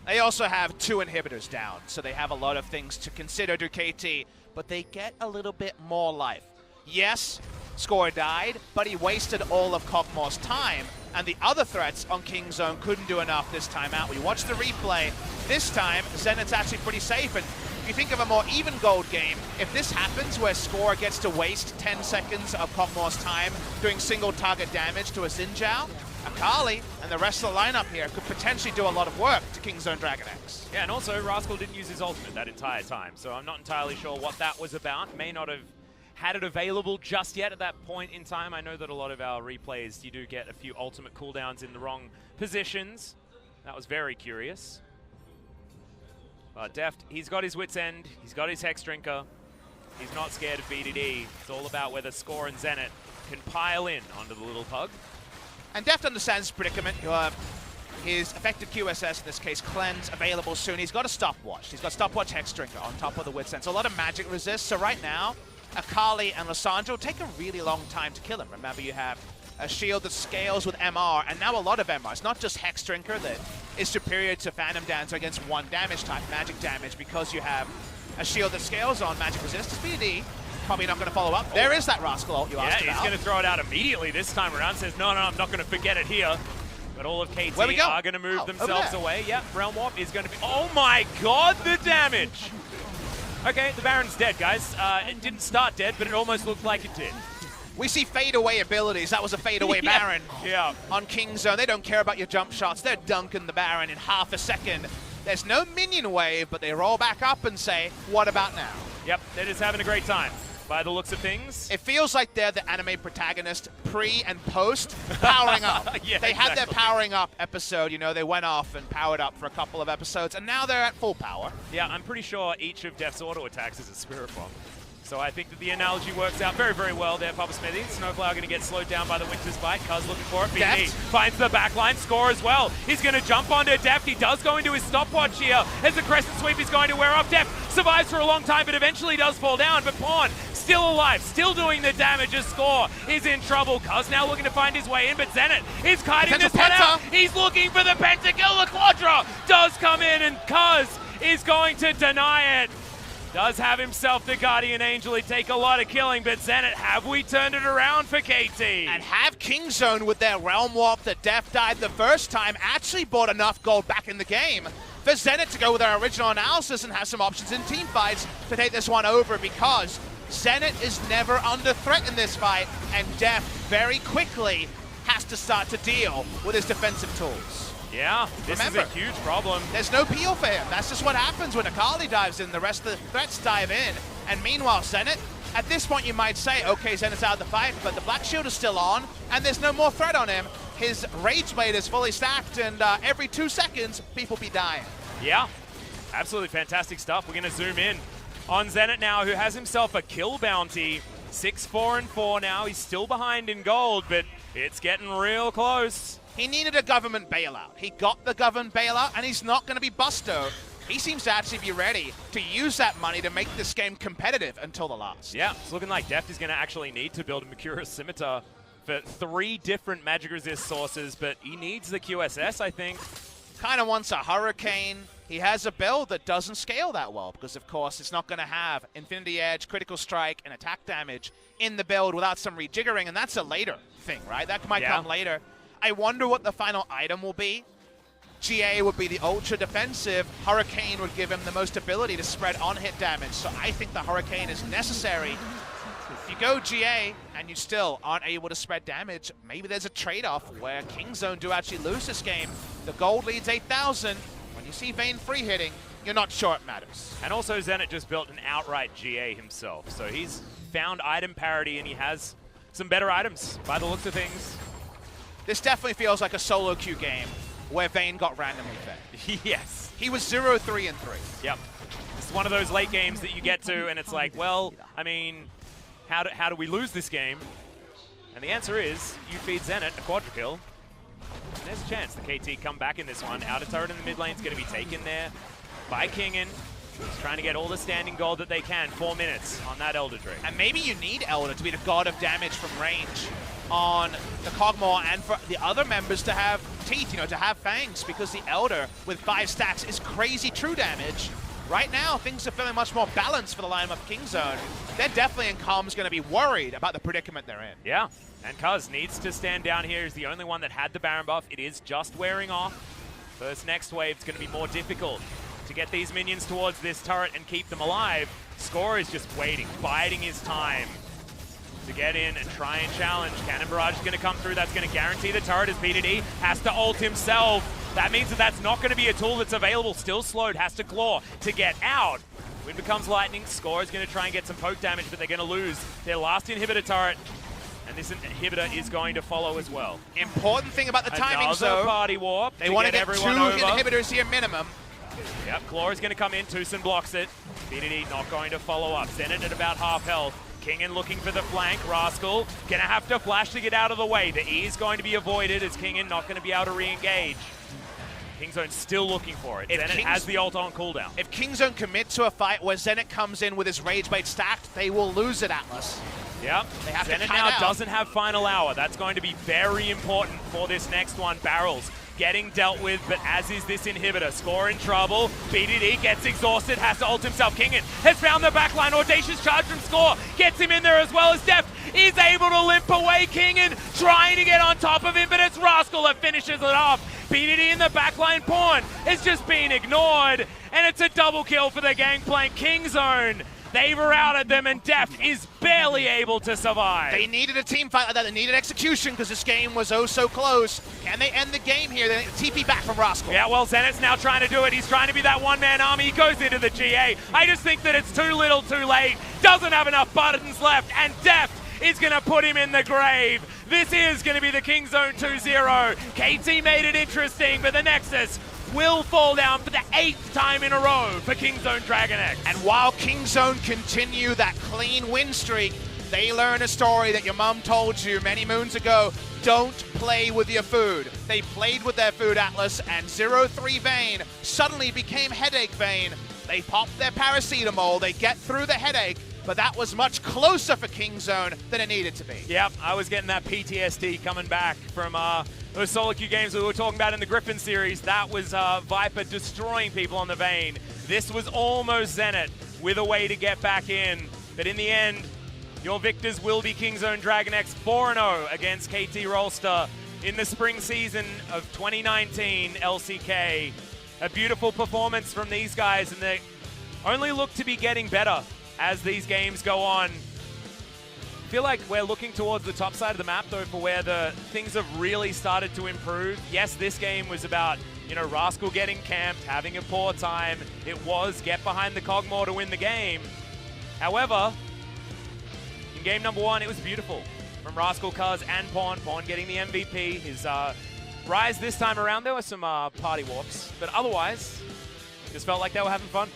They also have 2 inhibitors down, so they have a lot of things to consider to KT, but they get a little bit more life. Yes, Score died, but he wasted all of Kog'Maw's time, and the other threats on KingZone couldn't do enough this time out. We watched the replay. This time, Zenit's actually pretty safe, and if you think of a more even gold game, if this happens where Score gets to waste 10 seconds of Kog'Maw's time doing single target damage to a Xin Zhao, Akali and the rest of the lineup here could potentially do a lot of work to KingZone DragonX. Yeah, and also Rascal didn't use his ultimate that entire time, so I'm not entirely sure what that was about. May not have had it available just yet at that point in time. I know that a lot of our replays, you do get a few ultimate cooldowns in the wrong positions. That was very curious. Deft, he's got his wit's end, he's got his Hex Drinker, he's not scared of BDD. It's all about whether Score and Zenit can pile in onto the little pug. And Deft understands his predicament. His effective QSS, in this case, Cleanse, available soon. He's got a Stopwatch. He's got Stopwatch Hex Drinker on top of the wit's end. So a lot of magic resist. So right now, Akali and Lissandra take a really long time to kill him. Remember, you have a shield that scales with MR, and now a lot of MR. It's not just Hex Drinker that is superior to Phantom Dancer against 1 damage type, magic damage, because you have a shield that scales on magic resistance. BD probably not going to follow up. There is that Rascal ult you asked about. Yeah, he's going to throw it out immediately this time around. Says, no, I'm not going to forget it here. But all of KT are going to move themselves away. Yep, Realm Warp is going to be... Oh my god, the damage! Okay, the Baron's dead, guys. It didn't start dead, but it almost looked like it did. We see fade-away abilities. That was a fade-away Baron on KingZone. They don't care about your jump shots. They're dunking the Baron in half a second. There's no minion wave, but they roll back up and say, what about now? Yep, they're just having a great time. By the looks of things. It feels like they're the anime protagonist pre and post powering up. They had their powering up episode, you know, they went off and powered up for a couple of episodes, and now they're at full power. Yeah, I'm pretty sure each of Deft's auto attacks is a Spirit Bomb. So I think that the analogy works out very, very well there, Papa Smithy. SnowFlower going to get slowed down by the Winter's Bite. Cuzz looking for it. BD finds the backline, score as well. He's going to jump onto Deft. He does go into his stopwatch here as the Crescent Sweep is going to wear off. Deft survives for a long time, but eventually does fall down. But Pawn still alive, still doing the damage as Score is in trouble. Cuzz now looking to find his way in, but Zenit is kiting this one out. He's looking for the pentakill. The Quadra does come in, and Cuzz is going to deny it. Does have himself the Guardian Angel. He'd take a lot of killing, but Zenit, have we turned it around for KT? And have KingZone with their Realm Warp that Deft died the first time actually brought enough gold back in the game for Zenit to go with their original analysis and have some options in team fights to take this one over, because Zenit is never under threat in this fight, and Deft very quickly has to start to deal with his defensive tools. Yeah, this is a huge problem. There's no peel for him. That's just what happens when Akali dives in. The rest of the threats dive in. And meanwhile, Zenit, at this point you might say, okay, Zenit's out of the fight, but the Black Shield is still on, and there's no more threat on him. His Rage Blade is fully stacked, and every 2 seconds, people be dying. Yeah, absolutely fantastic stuff. We're going to zoom in on Zenit now, who has himself a kill bounty. 6-4-4 now. He's still behind in gold, but it's getting real close. He needed a government bailout. He got the government bailout, and he's not going to be Busto. He seems to actually be ready to use that money to make this game competitive until the last. Yeah, it's looking like Deft is going to actually need to build a Mercurius Scimitar for 3 different magic resist sources, but he needs the QSS, I think. Kind of wants a Hurricane. He has a build that doesn't scale that well because, of course, it's not going to have Infinity Edge, Critical Strike, and attack damage in the build without some rejiggering, and that's a later thing, right? That might come later. I wonder what the final item will be. GA would be the ultra defensive. Hurricane would give him the most ability to spread on-hit damage, so I think the Hurricane is necessary. If you go GA and you still aren't able to spread damage, maybe there's a trade-off where KingZone do actually lose this game. The gold leads 8,000. When you see Vayne free hitting, you're not sure it matters. And also Zenit just built an outright GA himself, so he's found item parity and he has some better items by the looks of things. This definitely feels like a solo queue game where Vayne got randomly fed. Yes. He was 0-3-3. Yep. It's one of those late games that you get to and it's like, well, I mean, how do we lose this game? And the answer is, you feed Zenit a quadra kill, and there's a chance the KT come back in this one. Outer turret in the mid lane is going to be taken there by Kingen. He's trying to get all the standing gold that they can. 4 minutes on that Elder Drake. And maybe you need Elder to be the god of damage from range on the Kog'Maw, and for the other members to have teeth, you know, to have fangs, because the Elder with 5 stacks is crazy true damage. Right now, things are feeling much more balanced for the lineup of KingZone. They're definitely in comms going to be worried about the predicament they're in. Yeah, and Cuzz needs to stand down here. He's the only one that had the Baron buff. It is just wearing off. So this next wave is going to be more difficult to get these minions towards this turret and keep them alive. Score is just waiting, biding his time to get in and try and challenge. Cannon Barrage is going to come through. That's going to guarantee the turret as BDD has to ult himself. That means that that's not going to be a tool that's available. Still slowed, has to claw to get out. Wind becomes lightning. Score is going to try and get some poke damage, but they're going to lose their last inhibitor turret. And this inhibitor is going to follow as well. Important thing about the timing, though. Party warp. They want to get 2 inhibitors here minimum. Yep, Claw is going to come in. TusiN blocks it. BDD not going to follow up. Zenit at about half health. Kingen looking for the flank. Rascal gonna have to flash to get out of the way. The E is going to be avoided as Kingen not going to be able to re-engage. KingZone still looking for it. Zenit has the ult on cooldown. If KingZone commit to a fight where Zenit comes in with his Rage Blade stacked, they will lose it, Atlas. Yep. Zenit now doesn't have final hour. That's going to be very important for this next one. Barrels getting dealt with, but as is this inhibitor. Score in trouble. BDD gets exhausted, has to ult himself. Kingen has found the backline. Audacious charge from Score gets him in there as well as Deft is able to limp away. Kingen trying to get on top of him, but it's Rascal that finishes it off. BDD in the backline. Pawn is just being ignored, and it's a double kill for the Gangplank. KingZone, they routed them, and Deft is barely able to survive. They needed a team fight like that. They needed execution because this game was oh so close. Can they end the game here? They need a TP back from Rascal. Yeah, well, Zenit's now trying to do it. He's trying to be that one-man army. He goes into the GA. I just think that it's too little too late. Doesn't have enough buttons left, and Deft is going to put him in the grave. This is going to be the KingZone 2-0. KT made it interesting, but the Nexus will fall down for the 8th time in a row for KingZone DragonX. And while KingZone continue that clean win streak, they learn a story that your mom told you many moons ago. Don't play with your food. They played with their food, Atlas, and 0-3 Vayne suddenly became Headache Vayne. They popped their paracetamol, they get through the headache, but that was much closer for KingZone than it needed to be. Yep, I was getting that PTSD coming back from those solo queue games we were talking about in the Griffin series. That was Viper destroying people on the Vayne. This was almost Zenit with a way to get back in, but in the end, your victors will be KingZone DragonX 4-0 against KT Rolster in the spring season of 2019 LCK. A beautiful performance from these guys, and they only look to be getting better as these games go on. I feel like we're looking towards the top side of the map, though, for where the things have really started to improve. Yes, this game was about, you know, Rascal getting camped, having a poor time. It was get behind the Cogmore to win the game. However, in game number 1, it was beautiful from Rascal, Cuzz, and Pawn. Pawn getting the MVP. His rise this time around, there were some party warps, but otherwise, just felt like they were having fun.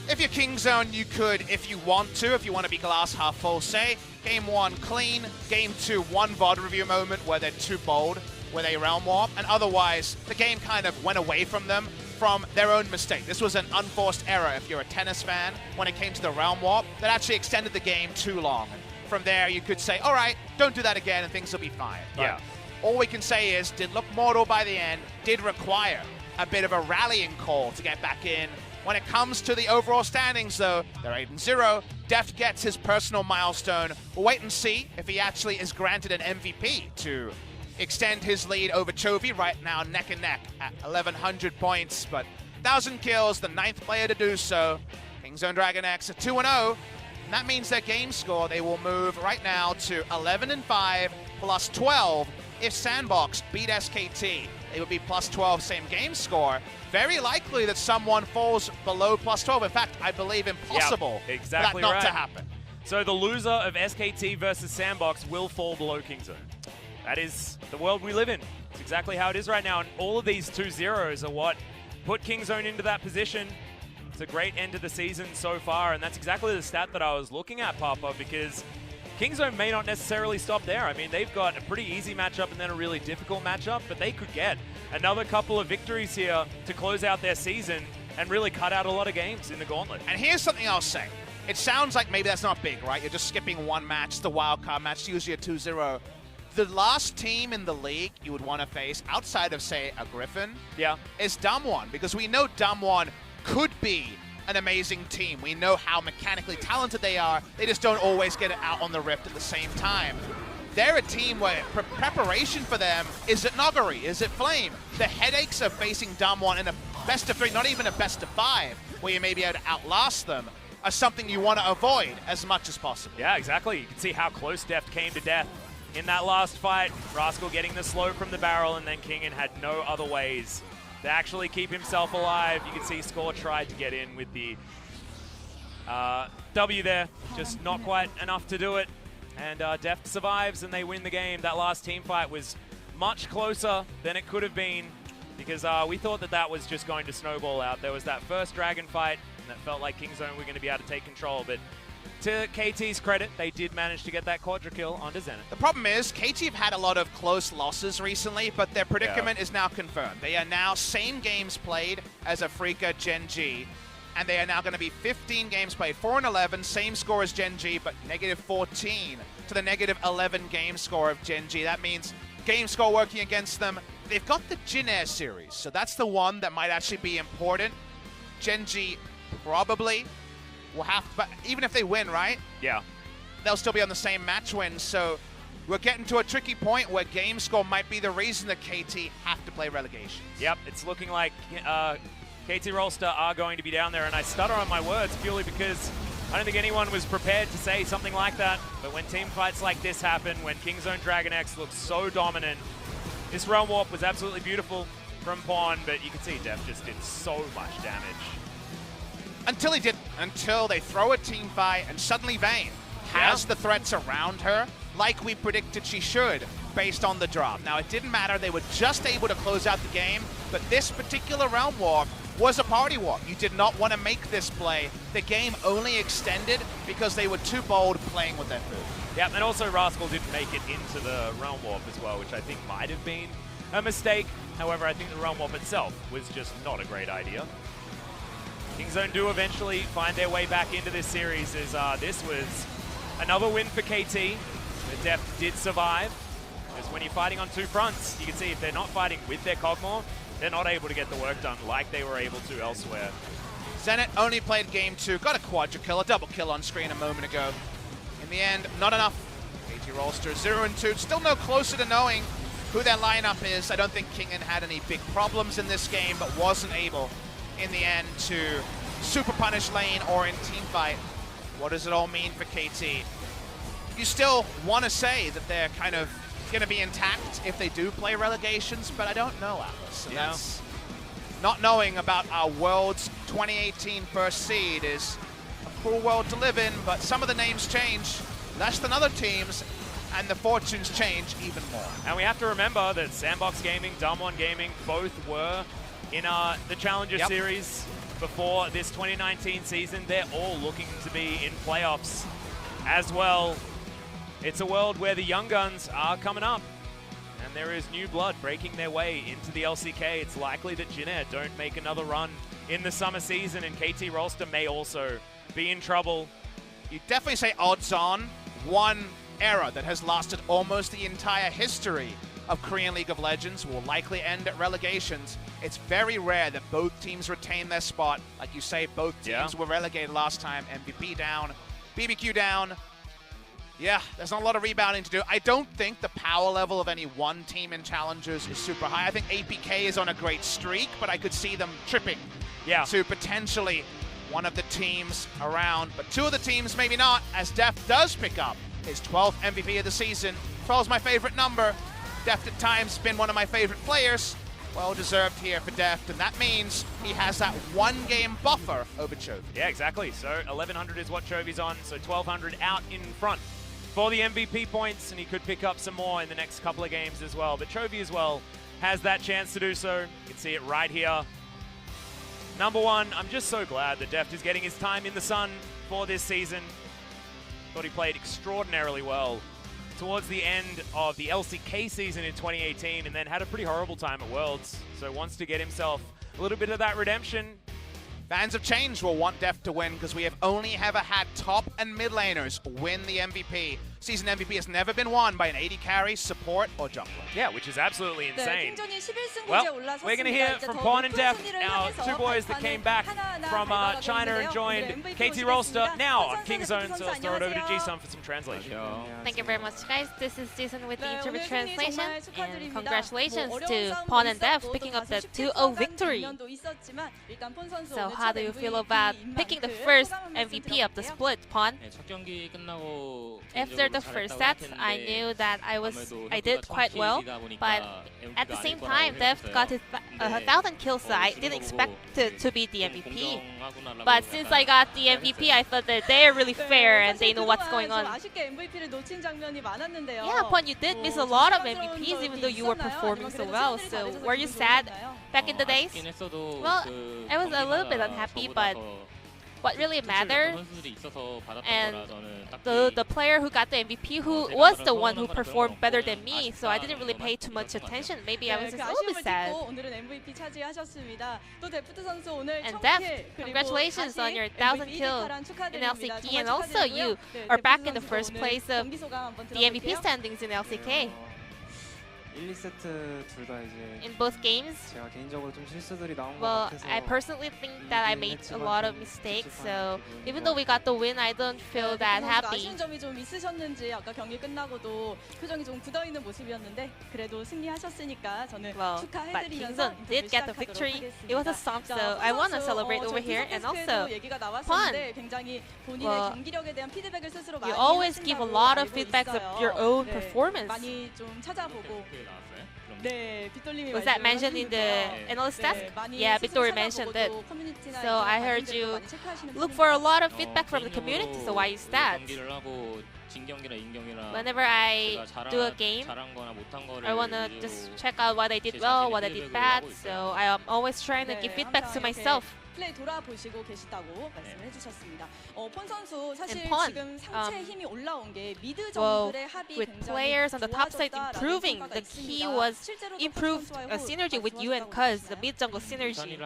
If you're KingZone, you could, if you want to be glass half full, say game 1 clean, game 2 one VOD review moment where they're too bold, where they realm warp, and otherwise the game kind of went away from them from their own mistake. This was an unforced error if you're a tennis fan when it came to the realm warp that actually extended the game too long. From there, you could say, all right, don't do that again and things will be fine. But yeah. All we can say is, did look mortal by the end, did require a bit of a rallying call to get back in. When it comes to the overall standings, though, they're 8-0. Deft gets his personal milestone. We'll wait and see if he actually is granted an MVP to extend his lead over Chovy, right now neck and neck at 1,100 points. But 1,000 kills, the 9th player to do so. KingZone DragonX at 2-0. And that means their game score, they will move right now to 11-5 plus 12. If Sandbox beat SKT, they would be plus 12 same game score. Very likely that someone falls below plus 12. In fact, I believe impossible exactly for that not right. to happen. So the loser of SKT versus Sandbox will fall below KingZone. That is the world we live in. It's exactly how it is right now. And all of these 2-0s are what put KingZone into that position. It's a great end to the season so far, and that's exactly the stat that I was looking at, Papa, because KingZone may not necessarily stop there. I mean, they've got a pretty easy matchup and then a really difficult matchup, but they could get another couple of victories here to close out their season and really cut out a lot of games in the gauntlet. And here's something I'll say. It sounds like maybe that's not big, right? You're just skipping one match, the wildcard match, usually a 2-0. The last team in the league you would want to face, outside of, say, a Griffin, is Damwon, because we know Damwon could be an amazing team. We know how mechanically talented they are. They just don't always get it out on the Rift at the same time. They're a team where preparation for them is it Noggery, is it Flame? The headaches of facing Damwon in a best of 3, not even a best of 5, where you may be able to outlast them, are something you want to avoid as much as possible. Yeah, exactly. You can see how close Deft came to death in that last fight. Rascal getting the slow from the barrel, and then Kingen had no other ways to actually keep himself alive. You can see Score tried to get in with the W there, just not quite enough to do it. And Deft survives and they win the game. That last team fight was much closer than it could have been, because we thought that that was just going to snowball out. There was that first Dragon fight, and that felt like KingZone were going to be able to take control, but to KT's credit, they did manage to get that quadra kill onto Zenit. The problem is, KT have had a lot of close losses recently, but their predicament is now confirmed. They are now same games played as a FLICKR Gen G, and they are now going to be 15 games played, 4-11, same score as Gen G, but -14 to the -11 game score of Gen G. That means game score working against them. They've got the Jin Air series, so that's the one that might actually be important. Gen G probably will have to, but even if they win, right? Yeah. They'll still be on the same match win, so we're getting to a tricky point where game score might be the reason that KT have to play relegation. Yep, it's looking like KT Rolster are going to be down there, and I stutter on my words purely because I don't think anyone was prepared to say something like that. But when team fights like this happen, when KingZone DragonX looks so dominant, this Realm Warp was absolutely beautiful from Pawn, but you can see Deft just did so much damage. Until they throw a team fight and suddenly Vayne has the threats around her like we predicted she should, based on the drop. Now, it didn't matter. They were just able to close out the game, but this particular round warp was a party warp. You did not want to make this play. The game only extended because they were too bold playing with their food. Yeah, and also Rascal didn't make it into the realm warp as well, which I think might have been a mistake. However, I think the realm warp itself was just not a great idea. KingZone do eventually find their way back into this series as this was another win for KT. The Deft did survive. Because when you're fighting on two fronts, you can see if they're not fighting with their Cogmore, they're not able to get the work done like they were able to elsewhere. Zenit only played game 2, got a quadra kill, a double kill on screen a moment ago. In the end, not enough. KT Rolster 0-2, still no closer to knowing who their lineup is. I don't think Kingen had any big problems in this game, but wasn't able in the end to super punish lane or in team fight. What does it all mean for KT? You still want to say that they're kind of going to be intact if they do play relegations, but I don't know, Atlas. And that's not knowing about our World's 2018 first seed is a cruel world to live in, but some of the names change less than other teams, and the fortunes change even more. And we have to remember that Sandbox Gaming, Dumb1 Gaming, both were in the Challenger Series before this 2019 season. They're all looking to be in playoffs as well. It's a world where the young guns are coming up, and there is new blood breaking their way into the LCK. It's likely that Jin Air don't make another run in the summer season, and KT Rolster may also be in trouble. You definitely say odds on. One era that has lasted almost the entire history of Korean League of Legends will likely end at relegations. It's very rare that both teams retain their spot. Like you say, both teams were relegated last time. MVP down, BBQ down. Yeah, there's not a lot of rebounding to do. I don't think the power level of any one team in Challengers is super high. I think APK is on a great streak, but I could see them tripping to potentially one of the teams around. But two of the teams, maybe not, as Deft does pick up his 12th MVP of the season. 12 is my favorite number. Deft at times been one of my favorite players. Well deserved here for Deft, and that means he has that one-game buffer over Chovy. Yeah, exactly. So 1100 is what Chovy's on, so 1200 out in front for the MVP points, and he could pick up some more in the next couple of games as well. But Chovy as well has that chance to do so. You can see it right here. Number one, I'm just so glad that Deft is getting his time in the sun for this season. Thought he played extraordinarily well towards the end of the LCK season in 2018, and then had a pretty horrible time at Worlds. So wants to get himself a little bit of that redemption. Fans of change will want Deft to win because we have only ever had top and mid laners win the MVP. Season MVP has never been won by an AD carry, support, or jungler. Yeah, which is absolutely insane. Well, we're going to hear from Pawn and Deft, our two boys that came back from China and joined KT Rolster now on KingZone. So let's throw it over to Ji-sun for some translation. Thank you very much, guys. This is Ji-sun with the interview translation, and congratulations to Pawn and Deft picking up the 2-0 victory. So how do you feel about picking the first MVP of the split, Pawn? After the first set, I knew that I did quite well, but at the same time, Deft got his 1,000 kills, so I didn't expect it to be the MVP. But since I got the MVP, I thought that they're really fair and they know what's going on. Yeah, Pawn, you did miss a lot of MVPs even though you were performing so well, so were you sad back in the days? Well, I was a little bit unhappy, but what really mattered, and the player who got the MVP, who was the one who performed better than me, so I didn't really pay too much attention. Maybe I was just a little bit sad. And Deft, congratulations on your 1,000 kills in LCK, and also you are back in the first place of the MVP standings in LCK. In both games, well, I personally think that I made a lot of mistakes, so even though we got the win, I don't feel that happy. Well, but KingZone did get the victory. It was a stomp, so I want to celebrate over here, and also Pawn. Well, you always give a lot of feedbacks of your own performance. Was that mentioned in the analyst desk? Yeah, Victoria mentioned it. So I heard you look for a lot of feedback from the community, so why is that? Whenever I do a game, I want to just check out what I did well, what I did bad, so I am always trying to give feedback to myself. 플레이 돌아보시고 계시다고 말씀을 해주셨습니다. 폰 선수 사실 Pawn, 지금 상체에 힘이 올라온 게 미드 well, 정글의 합이 with 굉장히 players on the top side 좋아졌다라는 improving, 평가가 the key 있습니다. was 실제로도 improved 선수와의 synergy with 호흡이 you and 좋았다고 Cuzz, the 하시나요? mid jungle synergy.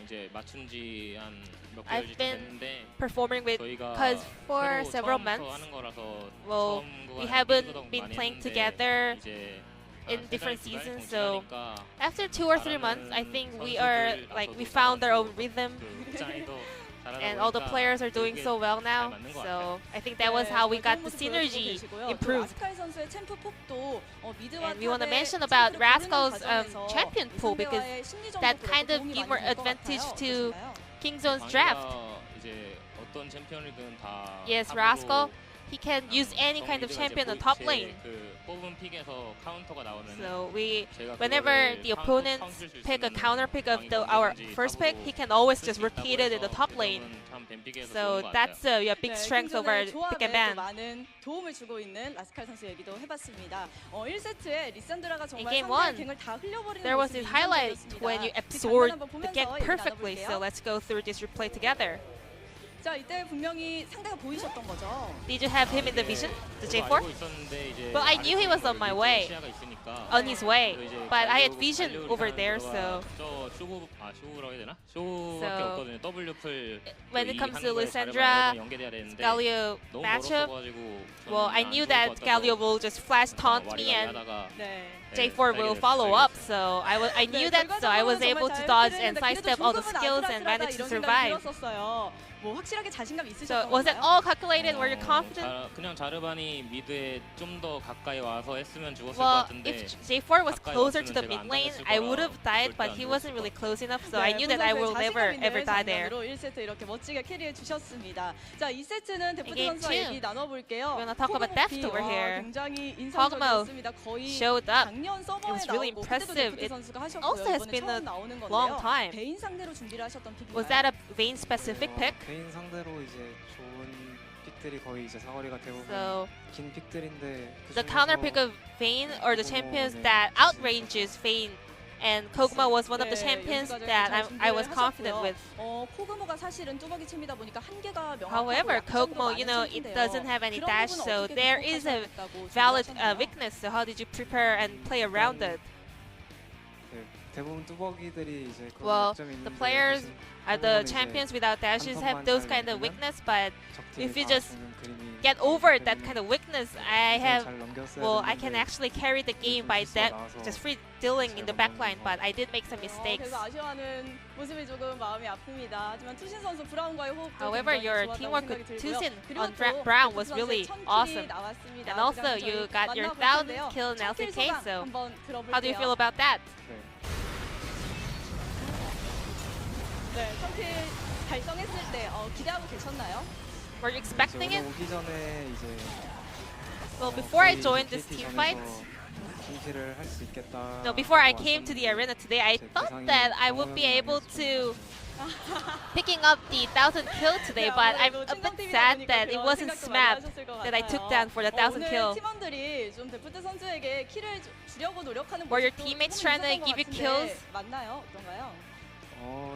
이제 맞춘 지한 몇 I've 개월이 been 됐는데 performing with 저희가 Cuzz for 새로 several 처음부터 months. 하는 거라서 Well, 처음 we 그거 haven't 미드도 been 많이 playing 했는데 together 이제 in 한 different 세 달, 두 달 seasons, 정도 so 지나니까 after 2 or 3 months, I think we are like we found our own rhythm, and all the players are doing so well now. So I think that was how we got the synergy improved. 라스칼 선수의 챔프 폭도 미드와 And we want to 탑의 mention about 챔프를 Rascal's 고르는 과정에서 champion pool because 상대와의 심리전도 that 그렇고 kind of 도움이 gave 많이 more 될것 advantage 같아요. to 어떠신가요? KingZone's draft. 이제 어떤 챔피언이든 다 Yes, 탑으로 Rascal, he can use any kind of champion on top lane. 그 뽑은 픽에서 카운터가 나오는 So we, 제가 whenever 그거를 the 카운터 opponents 쓸수 pick a 있는 counter pick of 방법이 our 뭔지 first pick, 답으로 he can always 쓸 just 수 있다고 repeat it in the 해서 top lane. 그거는 참 뱀픽에서 So 좋은 것 that's 같아요. a big strength of our 킹존의 pick and 조합에 또 ban. 많은 도움을 주고 있는 라스칼 선수 얘기도 해봤습니다. 1세트에 리산드라가 정말 game 상대의 one, 갱을 다 흘려버리는 There was 모습이 this highlight 인상적이었습니다. when you 그 장면 absorbed 한번 the 보면서 gang 얘기 perfectly. 나눠볼게요. So let's go through this replay together. 자, 이때 분명히 상대가 보이셨던 거죠. Did you have him in the vision, the J4? 알고 있었는데 이제 Well, I knew he was on my way, 시야가 있으니까 on his way, 그리고 이제 but I had 갈리오- vision 갈리오 over 리산드로가 there. So 저 쇼구라고 해야 되나? 쇼밖에 So, 없거든요. W 풀 when it comes to 하는 거에 Lysandra, 연계돼야 되는데 Galio 너무 matchup, 멀었어가지고 well, I knew that Galio will just flash taunt me and 네. J4 will follow up. So I knew that, so I was able to dodge and sidestep all the skills and manage to survive. 뭐 확실하게 자신감 So 있으셨던 was it 건가요? all calculated? Were you confident? 그냥 자르반이 미드에 좀 더 가까이 와서 했으면 죽었을 것 Well, 같은데 if J4 was 가까이 closer to 왔으면 the 제가 mid 안 lane, 당했을 I 거라 would have died, 절대 but 안 he 죽었을 wasn't really 것 close enough, so 네, I knew that I will 폰 never 선수의 자신감 ever 있는 die there. 장면으로 1세트 이렇게 멋지게 캐리해 주셨습니다. 자, 2세트는 데프트 Game 선수와 two. 얘기 나눠볼게요. We're gonna talk about Deft over here. 굉장히 Kog'Maw 인상적이었습니다. 거의 showed up. 작년 It 서버에 was really 나오고 그때도 impressive. 데프트 It 선수가 하셨고요. also has 이번에 been 처음 a 나오는 건데요. long time. 베인 상대로 준비를 하셨던 픽인가요? Was that a Vayne specific pick? 개인 상대로 이제 좋은 픽들이 거의 이제 사거리가 대부분 So 긴 픽들인데 the counter pick of Vayne or the champions that outranges Vayne, and Kog'Maw was one of the champions that I was confident with. 코그모가 사실은 뚜벅이 챔이다 보니까 한계가 명확하고 However, 약점도 Kog'Maw, 많은 you know, it 챔인데요. doesn't have any 그런 dash, 부분은 so 어떻게 there is a 극복하셔야겠다고 valid 준비하셨나요? weakness. So how did you prepare and play around it? 네, 대부분 뚜벅이들이 이제 그런 Well, 약점이 있는데 the players 대신 the 대부분 이제 champions without dashes have those kind of weakness, but 적팀이 if you 다 just 주는 그림이 get over that kind of weakness, I have, 잘 넘겼어야 well, I can 됐는데 actually carry the game by that, just free dealing in the backline, but I did make some mistakes. 그래서 아쉬워하는 모습이 조금 마음이 아픕니다. 하지만 투신 선수 브라운과의 호흡도 However, 굉장히 your 좋았다고 teamwork 생각이 with 들고요. TusiN 그리고 on 또 Brown 데프트 was 선수의 really 1000킬이 awesome. 나왔습니다. And also, 그 you 다음 got 저희 your 만나볼 1000th 텐데요. kill in 1000킬 LCK, 소감 so 한번 들어볼게요. how do you feel about that? 네, 네, 1000킬 달성했을 때 기대하고 계셨나요? Were you expecting 이제 it? 오늘 오기 전에 이제 Well, before I 거의 joined this KT team 전에서 fight, 킹킬을 할 수 있겠다. no, before I came to the arena today, I 제 thought 대상이 that I would be able to picking up the 1000 kill today, but I'm a bit sad that it wasn't Smap that I took down for the 1000 kill. 오늘 팀원들이 좀 데프트 선수에게 킬을 주려고 노력하는 Were your 모습도 teammates 조금 trying to 있었던 것 give you 같은데 kills? 맞나요? 어떤가요?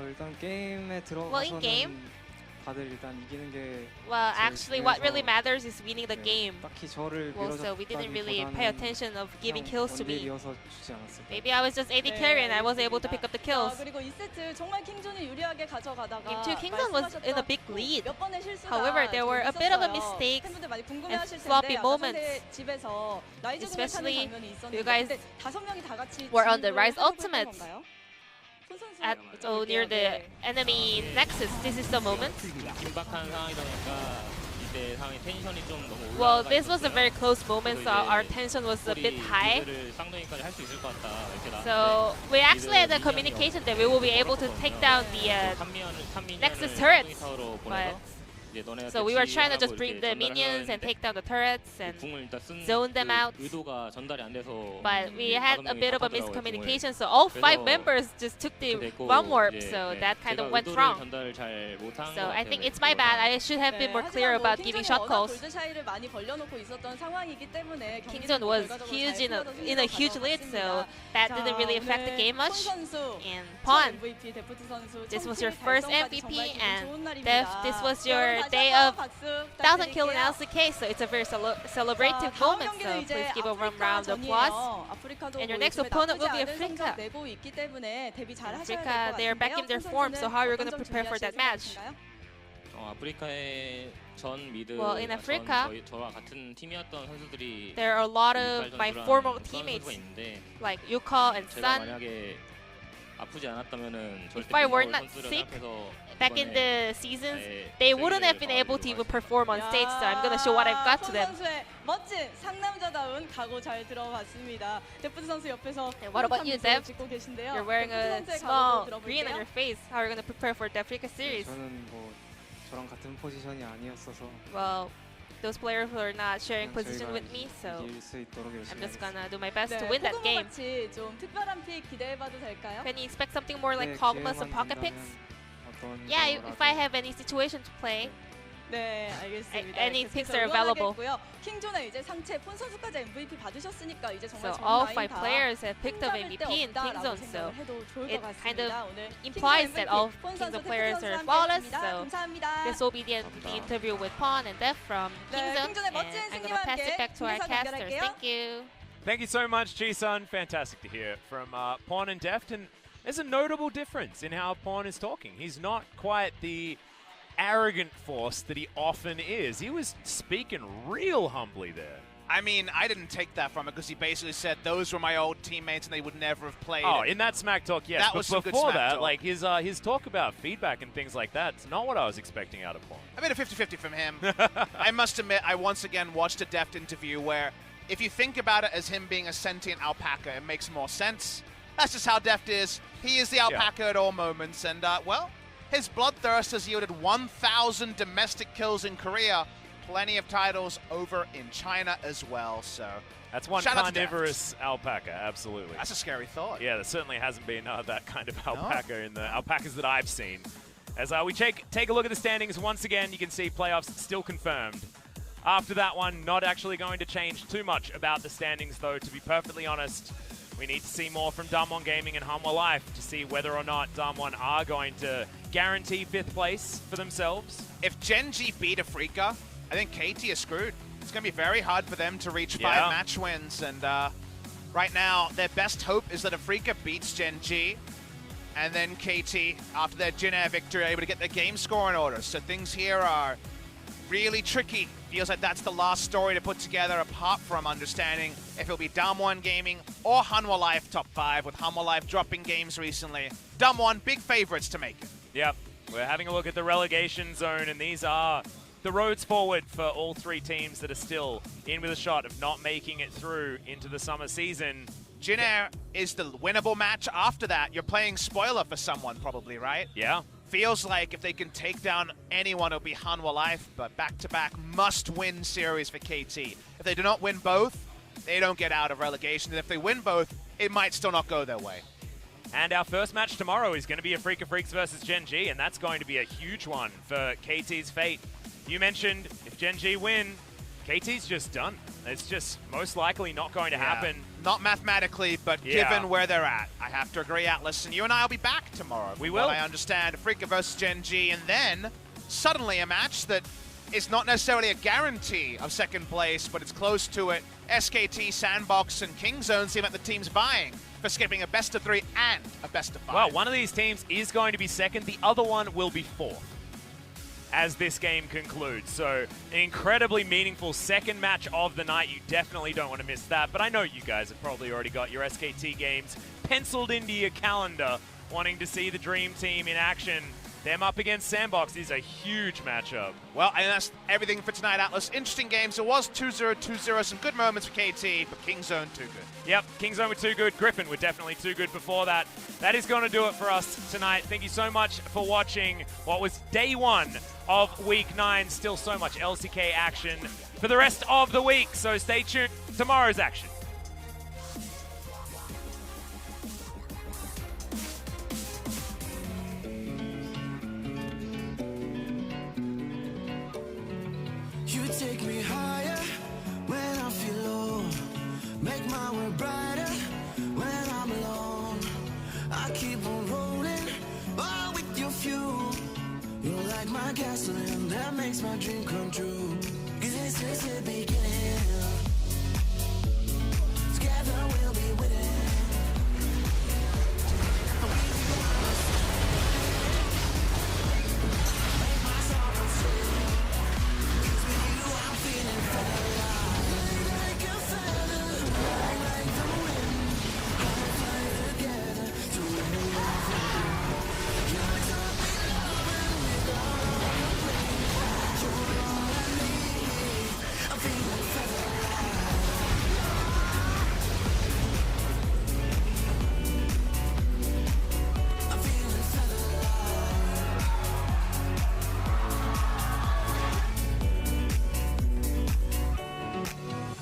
일단 게임에 Well, in game? 들어가서는 다들 일단 이기는 게 Well, 제일 actually, what really 중요해서 matters is winning the 네, game. 딱히 저를 Well, so we didn't really pay attention of giving kills to me. 원딜이어서 주지 않았을까. Maybe I was just AD carry and I was able to pick up the kills. 그리고 2세트 정말 킹존이 유리하게 가져가다가 Game 2, KingZone was in a big lead. 몇 번의 실수가 However, there were a bit of a 있었어요. mistakes 팬분들 많이 궁금해하실 and sloppy 텐데 아까 moments. 상대 집에서 라이즈 공을 타는 Especially 장면이 있었는데 you guys 근데 5명이 다 같이 were on the 진입을 Rise 하려고 Ultimate. 했던 건가요? 손 선수 At near the enemy nexus, this is the moment. 긴박한 상황이다 보니까 이때 상황이 텐션이 좀 너무 Well, 올라가 this was a 있었어요. very close moment, so 그래서 our 이제 tension was a 우리 bit high. 미드를 쌍둥이까지 할 수 있을 것 같다 이렇게 나왔는데 So we actually had a communication that we will be able to take down the Nexus turrets, but So we were trying to just bring the minions and take down the turrets and zone them out. But we had a bit of a miscommunication, so all 5 members just took the bomb warp, so that kind of went wrong. So I think it's my bad. I should have been more clear about giving shot calls. KingZone was huge in a huge lead, so that didn't really affect the game much. And Pawn, this was your first MVP, and Deft, this was your day of 1,000 kill in LCK, so it's a very celebrative moment, so please give a warm round of applause. And your next opponent will be a FLICKR. FLICKR, they are back in their form, so how are you going to prepare for that match? Well, in Africa, there are a lot of my former teammates, like Yuka and Sun. If I were not sick back in the seasons, they wouldn't have been able to even perform on stage, so I'm going to show what I've got to them. And what about you, Dev? You're wearing a small green on your face. How are you going to prepare for the Africa series? Well, those players who are not sharing position with me, so I'm just gonna do my best to win that game. Can you expect something more like Kogmas and Pocket Picks? Yeah, if I have any situation to play. Any picks are available. So all 5 players have picked up MVP in KingZone, so it kind of implies that all KingZone players are flawless. So this will be the interview with Pawn and Deft from KingZone, and I'm going to pass it back to our casters. Thank you. Thank you so much, Ji-sun. Fantastic to hear from Pawn and Deft, and there's a notable difference in how Pawn is talking. He's not quite the arrogant force that he often is. He was speaking real humbly there. I mean, I didn't take that from it because he basically said those were my old teammates and they would never have played. Oh, in that smack talk, yes. That was but some before good smack that, talk. like his talk about feedback and things like that, it's not what I was expecting out of Pawn. I made a 50-50 from him. I must admit, I once again watched a Deft interview where if you think about it as him being a sentient alpaca, it makes more sense. That's just how Deft is. He is the alpaca at all moments, and well, his bloodthirst has yielded 1,000 domestic kills in Korea, plenty of titles over in China as well. So that's one carnivorous alpaca, absolutely. That's a scary thought. Yeah, there certainly hasn't been that kind of alpaca in the alpacas that I've seen. As we take a look at the standings once again, you can see playoffs still confirmed. After that one, not actually going to change too much about the standings, though, to be perfectly honest. We need to see more from Damwon Gaming and Hanwha Life to see whether or not Damwon are going to guarantee 5th place for themselves. If Gen G beat a FLICKR, I think KT is screwed. It's going to be very hard for them to reach 5 match wins. And right now, their best hope is that a FLICKR beats Gen G. And then KT, after their Jin Air victory, are able to get their game score in order. So things here are really tricky. Feels like that's the last story to put together, apart from understanding if it'll be Damwon Gaming or Hanwha Life top 5, with Hanwha Life dropping games recently. Damwon, big favorites to make it. Yep, we're having a look at the relegation zone, and these are the roads forward for all 3 teams that are still in with a shot of not making it through into the summer season. Jin Air is the winnable match. After that, you're playing spoiler for someone probably, right? Yeah. Feels like if they can take down anyone, it'll be Hanwha Life, but back-to-back must-win series for KT. If they do not win both, they don't get out of relegation. And if they win both, it might still not go their way. And our first match tomorrow is going to be a FLICKR Freaks versus Gen G, and that's going to be a huge one for KT's fate. You mentioned if Gen G win, KT's just done. It's just most likely not going to happen. Not mathematically, but given where they're at. I have to agree, Atlas, and you and I will be back tomorrow. We will. I understand FLICKR versus Gen G, and then suddenly a match that is not necessarily a guarantee of 2nd place, but it's close to it. SKT, Sandbox, and KingZone seem like the teams vying for skipping a best of 3 and a best of 5. Well, one of these teams is going to be 2nd. The other one will be 4th as this game concludes. So an incredibly meaningful 2nd match of the night. You definitely don't want to miss that. But I know you guys have probably already got your SKT games penciled into your calendar, wanting to see the Dream Team in action Them up against Sandbox is a huge matchup. Well, and that's everything for tonight, Atlas. Interesting games. It was 2-0, 2-0. Some good moments for KT, but KingZone too good. Yep, KingZone were too good. Griffin were definitely too good before that. That is going to do it for us tonight. Thank you so much for watching what was day 1 of Week 9. Still so much LCK action for the rest of the week, so stay tuned for tomorrow's action. You take me higher when I feel low. Make my world brighter when I'm alone. I keep on rolling, all with your fuel. You're like my gasoline that makes my dream come true. 'Cause this is the beginning. Together we'll be winning.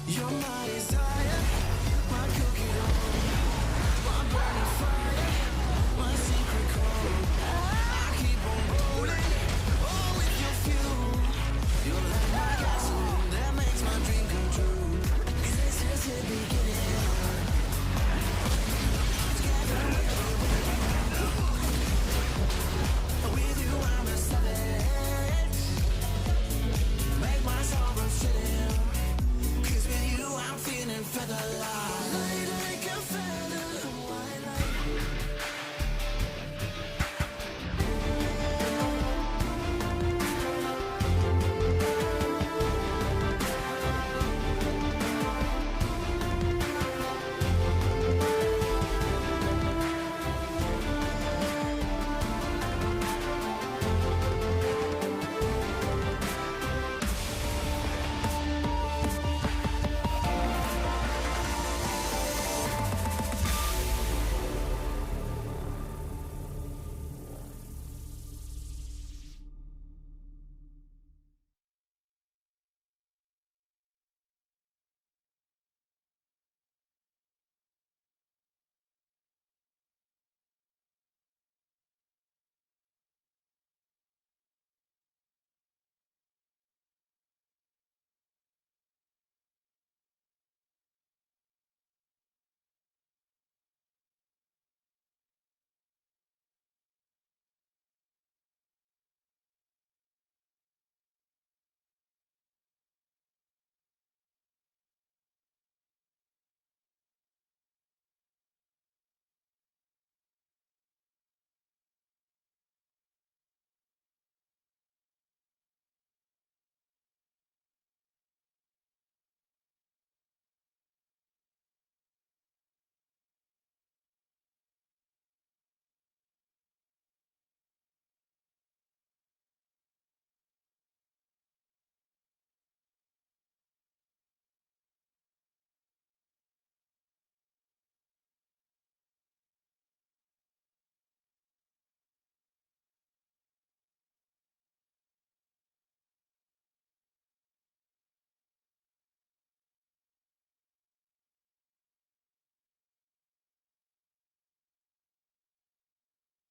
You're my desire, my cookie dough.